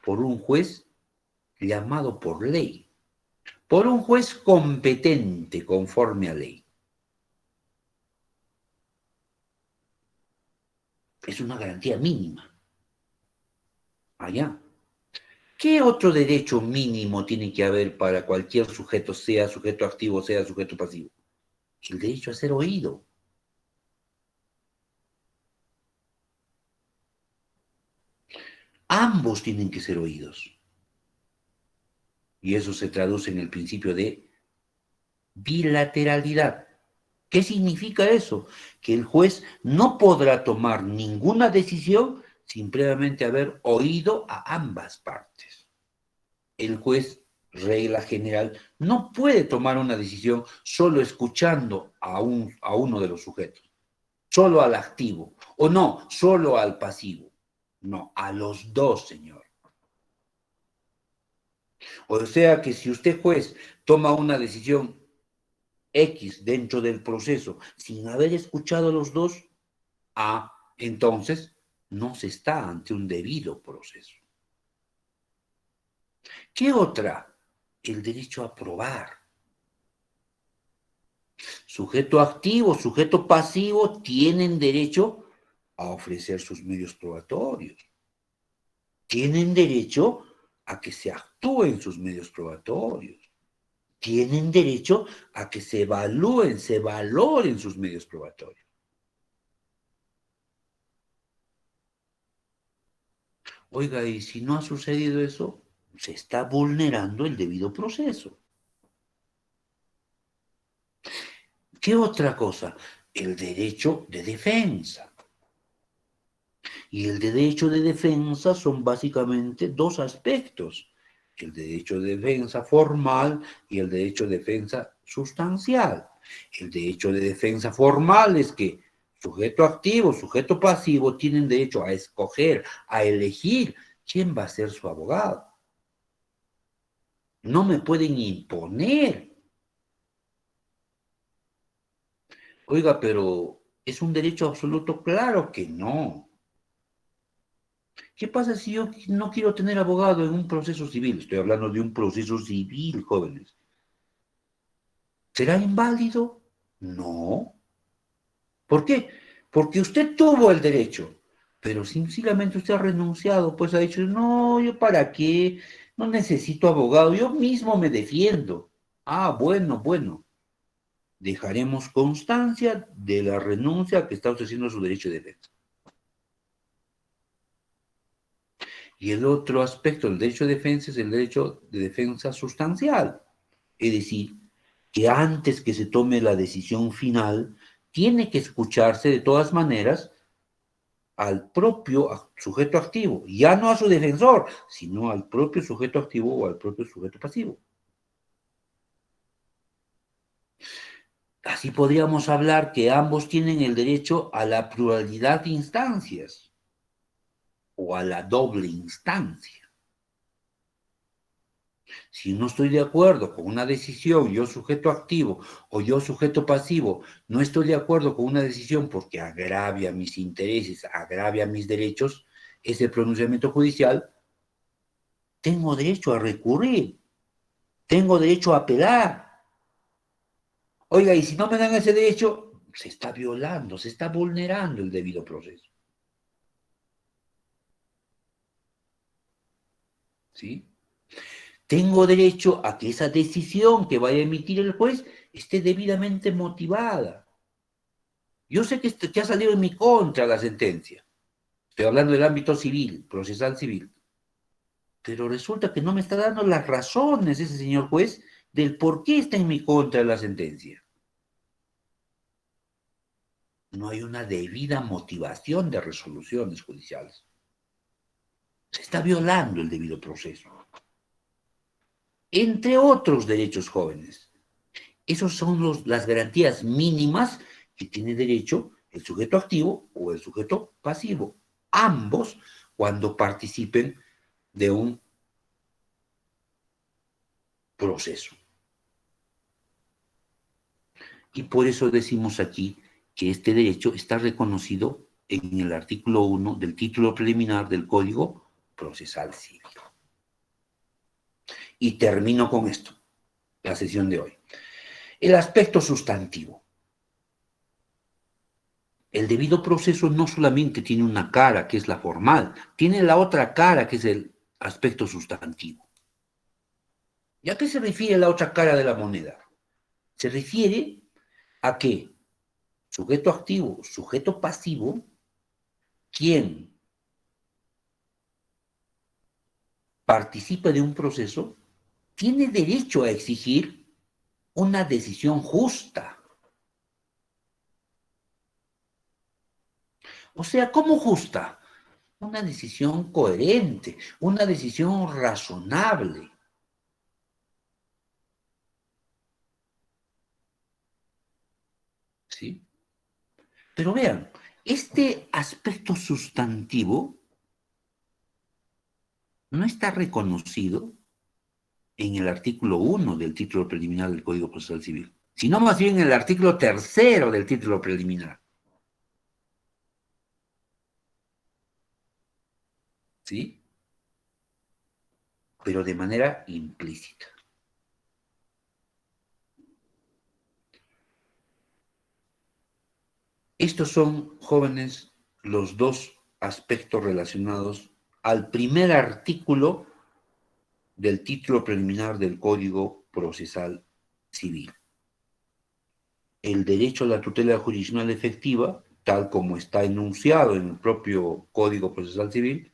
A: por un juez llamado por ley, por un juez competente conforme a ley. Es una garantía mínima. Allá. ¿Qué otro derecho mínimo tiene que haber para cualquier sujeto, sea sujeto activo, sea sujeto pasivo? El derecho a ser oído. Ambos tienen que ser oídos. Y eso se traduce en el principio de bilateralidad. ¿Qué significa eso? Que el juez no podrá tomar ninguna decisión sin previamente haber oído a ambas partes. El juez, regla general, no puede tomar una decisión solo escuchando a uno de los sujetos, solo al activo, o no, solo al pasivo. No, a los dos, señor. O sea que si usted, juez, toma una decisión X dentro del proceso sin haber escuchado a los dos, entonces no se está ante un debido proceso. ¿Qué otra? El derecho a probar. Sujeto activo, sujeto pasivo tienen derecho a ofrecer sus medios probatorios. Tienen derecho a que se actúen sus medios probatorios. Tienen derecho a que se evalúen, se valoren sus medios probatorios. Oiga, y si no ha sucedido eso, se está vulnerando el debido proceso. ¿Qué otra cosa? El derecho de defensa. Y el derecho de defensa son básicamente dos aspectos. El derecho de defensa formal y el derecho de defensa sustancial. El derecho de defensa formal es que sujeto activo, sujeto pasivo tienen derecho a escoger, a elegir quién va a ser su abogado. No me pueden imponer. Oiga, pero ¿es un derecho absoluto? Claro que no. ¿Qué pasa si yo no quiero tener abogado en un proceso civil? Estoy hablando de un proceso civil, jóvenes. ¿Será inválido? No. ¿Por qué? Porque usted tuvo el derecho, pero sencillamente usted ha renunciado, pues ha dicho, no, yo para qué, no necesito abogado, yo mismo me defiendo. Bueno, bueno. Dejaremos constancia de la renuncia que está usted haciendo a su derecho de defensa. Y el otro aspecto del derecho de defensa es el derecho de defensa sustancial. Es decir, que antes que se tome la decisión final, tiene que escucharse de todas maneras al propio sujeto activo, ya no a su defensor, sino al propio sujeto activo o al propio sujeto pasivo. Así podríamos hablar que ambos tienen el derecho a la pluralidad de instancias o a la doble instancia. Si no estoy de acuerdo con una decisión, yo sujeto activo o yo sujeto pasivo, no estoy de acuerdo con una decisión porque agravia mis intereses, agravia mis derechos, ese pronunciamiento judicial, tengo derecho a recurrir, tengo derecho a apelar. Oiga, y si no me dan ese derecho, se está violando, se está vulnerando el debido proceso. ¿Sí? Tengo derecho a que esa decisión que vaya a emitir el juez esté debidamente motivada. Yo sé que ha salido en mi contra la sentencia. Estoy hablando del ámbito civil, procesal civil. Pero resulta que no me está dando las razones ese señor juez del por qué está en mi contra la sentencia. No hay una debida motivación de resoluciones judiciales. Se está violando el debido proceso. Entre otros derechos jóvenes. Esas son las garantías mínimas que tiene derecho el sujeto activo o el sujeto pasivo. Ambos cuando participen de un proceso. Y por eso decimos aquí que este derecho está reconocido en el artículo 1 del título preliminar del Código Procesal Civil. Y termino con esto, la sesión de hoy. El aspecto sustantivo. El debido proceso no solamente tiene una cara, que es la formal, tiene la otra cara, que es el aspecto sustantivo. ¿Y a qué se refiere la otra cara de la moneda? Se refiere a que sujeto activo, sujeto pasivo, quien participa de un proceso, tiene derecho a exigir una decisión justa. O sea, ¿cómo justa? Una decisión coherente, una decisión razonable. ¿Sí? Pero vean, este aspecto sustantivo no está reconocido en el artículo 1 del título preliminar del Código Procesal Civil, sino más bien en el artículo 3 del título preliminar. ¿Sí? Pero de manera implícita. Estos son, jóvenes, los dos aspectos relacionados al primer artículo del título preliminar del Código Procesal Civil. El derecho a la tutela jurisdiccional efectiva, tal como está enunciado en el propio Código Procesal Civil,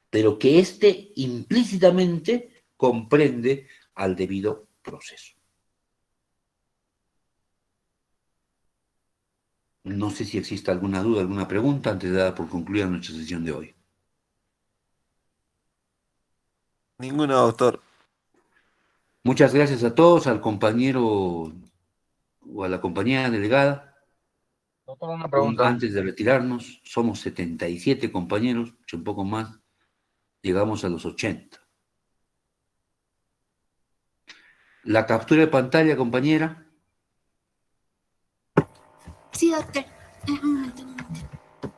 A: pero que éste implícitamente comprende al debido proceso. No sé si existe alguna duda, alguna pregunta antes de dar por concluida nuestra sesión de hoy.
D: Ninguna, doctor.
A: Muchas gracias a todos, al compañero o a la compañía delegada.
C: Doctor, una pregunta.
A: Antes de retirarnos, somos 77 compañeros, un poco más, llegamos a los 80. La captura de pantalla, compañera.
E: Sí, doctor. Un momento, un momento.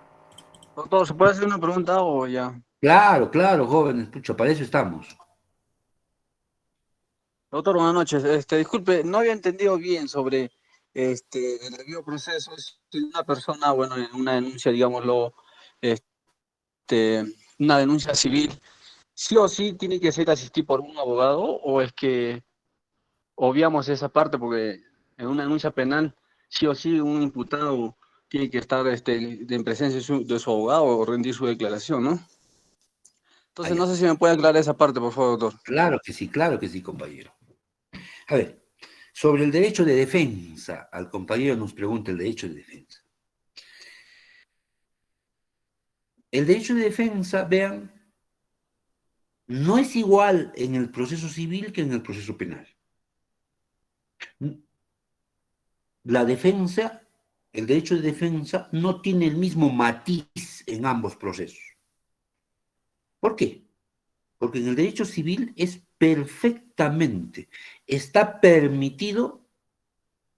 C: Doctor, ¿se puede hacer una pregunta o ya?
A: Claro, claro, jóvenes, pucha, para eso estamos.
C: Doctor, buenas noches. Disculpe, no había entendido bien sobre el debido proceso. Si una persona, bueno, en una denuncia, digámoslo, este, una denuncia civil, sí o sí tiene que ser asistir por un abogado, o es que obviamos esa parte porque en una denuncia penal, sí o sí un imputado tiene que estar en presencia de su abogado o rendir su declaración, ¿no? Entonces,
A: Allá.
C: no sé si me puede aclarar esa parte, por favor, doctor.
A: Claro que sí, compañero. A ver, sobre el derecho de defensa, al compañero nos pregunta el derecho de defensa. El derecho de defensa, vean, no es igual en el proceso civil que en el proceso penal. La defensa, el derecho de defensa no tiene el mismo matiz en ambos procesos. ¿Por qué? Porque en el derecho civil es perfectamente, está permitido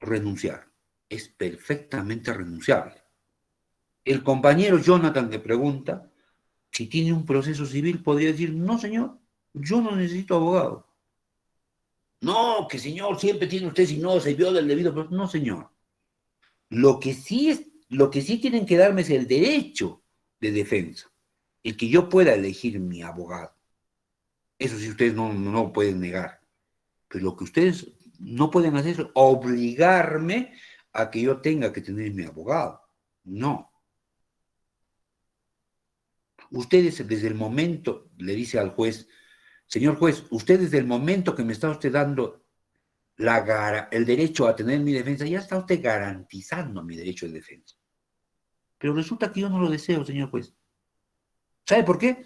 A: renunciar, es perfectamente renunciable. El compañero Jonathan que pregunta si tiene un proceso civil podría decir, no señor, yo no necesito abogado. No, que señor, siempre tiene usted, si no, se viola el debido proceso. No señor. Lo que sí tienen que darme es el derecho de defensa, el que yo pueda elegir mi abogado. Eso sí ustedes no pueden negar. Pero lo que ustedes no pueden hacer es obligarme a que yo tenga que tener mi abogado. No. Ustedes desde el momento, le dice al juez, señor juez, usted desde el momento que me está usted dando el derecho a tener mi defensa, ya está usted garantizando mi derecho de defensa. Pero resulta que yo no lo deseo, señor juez. ¿Sabe por qué?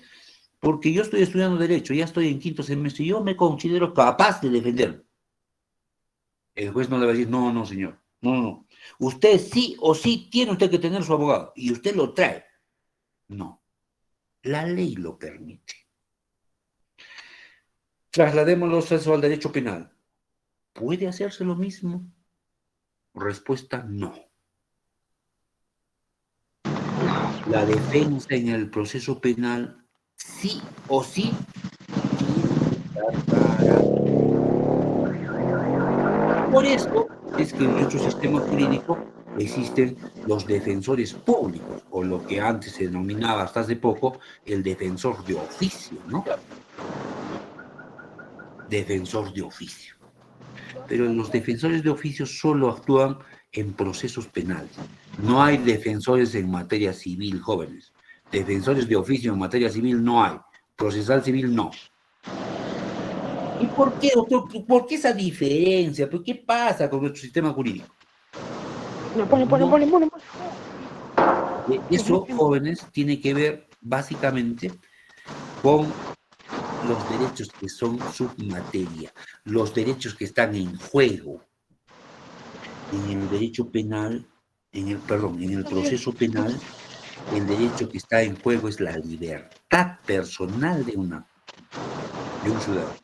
A: Porque yo estoy estudiando Derecho, ya estoy en quinto semestre, y yo me considero capaz de defenderlo. El juez no le va a decir, no, no, señor, no. Usted sí o sí tiene usted que tener su abogado, y usted lo trae. No, la ley lo permite. Trasladémoslo eso al derecho penal. ¿Puede hacerse lo mismo? Respuesta, no. La defensa en el proceso penal sí o sí tiene que estar garantizada. Por eso es que en nuestro sistema jurídico existen los defensores públicos, o lo que antes se denominaba hasta hace poco el defensor de oficio, ¿no? Defensor de oficio. Pero los defensores de oficio solo actúan en procesos penales. No hay defensores en materia civil, jóvenes. Defensores de oficio en materia civil no hay. Procesal civil no. ¿Y por qué, doctor? ¿Por qué esa diferencia? ¿Por qué pasa con nuestro sistema jurídico?
F: Pone.
A: Eso, jóvenes, tiene que ver básicamente con los derechos que son submateria, los derechos que están en juego. En el derecho penal, en el proceso penal, el derecho que está en juego es la libertad personal de un ciudadano.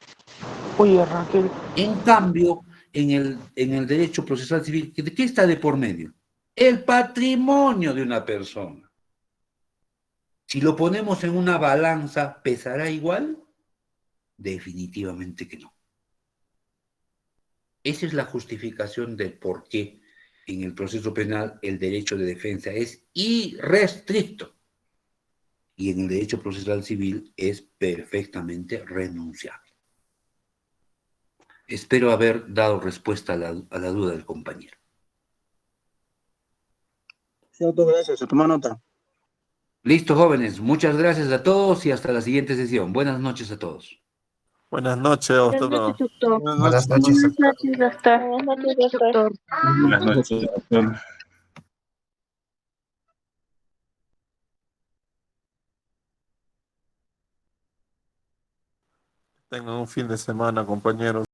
F: Oye, Raquel.
A: En cambio, en el derecho procesal civil, ¿de qué está de por medio? El patrimonio de una persona. Si lo ponemos en una balanza, ¿pesará igual? Definitivamente que no. Esa es la justificación del por qué en el proceso penal el derecho de defensa es irrestricto y en el derecho procesal civil es perfectamente renunciable. Espero haber dado respuesta a la duda del compañero.
C: Sí, doctor, gracias. Se toma nota.
A: Listo, jóvenes. Muchas gracias a todos y hasta la siguiente sesión. Buenas noches a todos.
D: Buenas noches, doctor.
F: Doctor.
C: Buenas noches.
F: Buenas noches, doctor. Buenas noches, doctor.
C: Buenas noches, doctor.
D: Tengan un fin de semana, compañeros.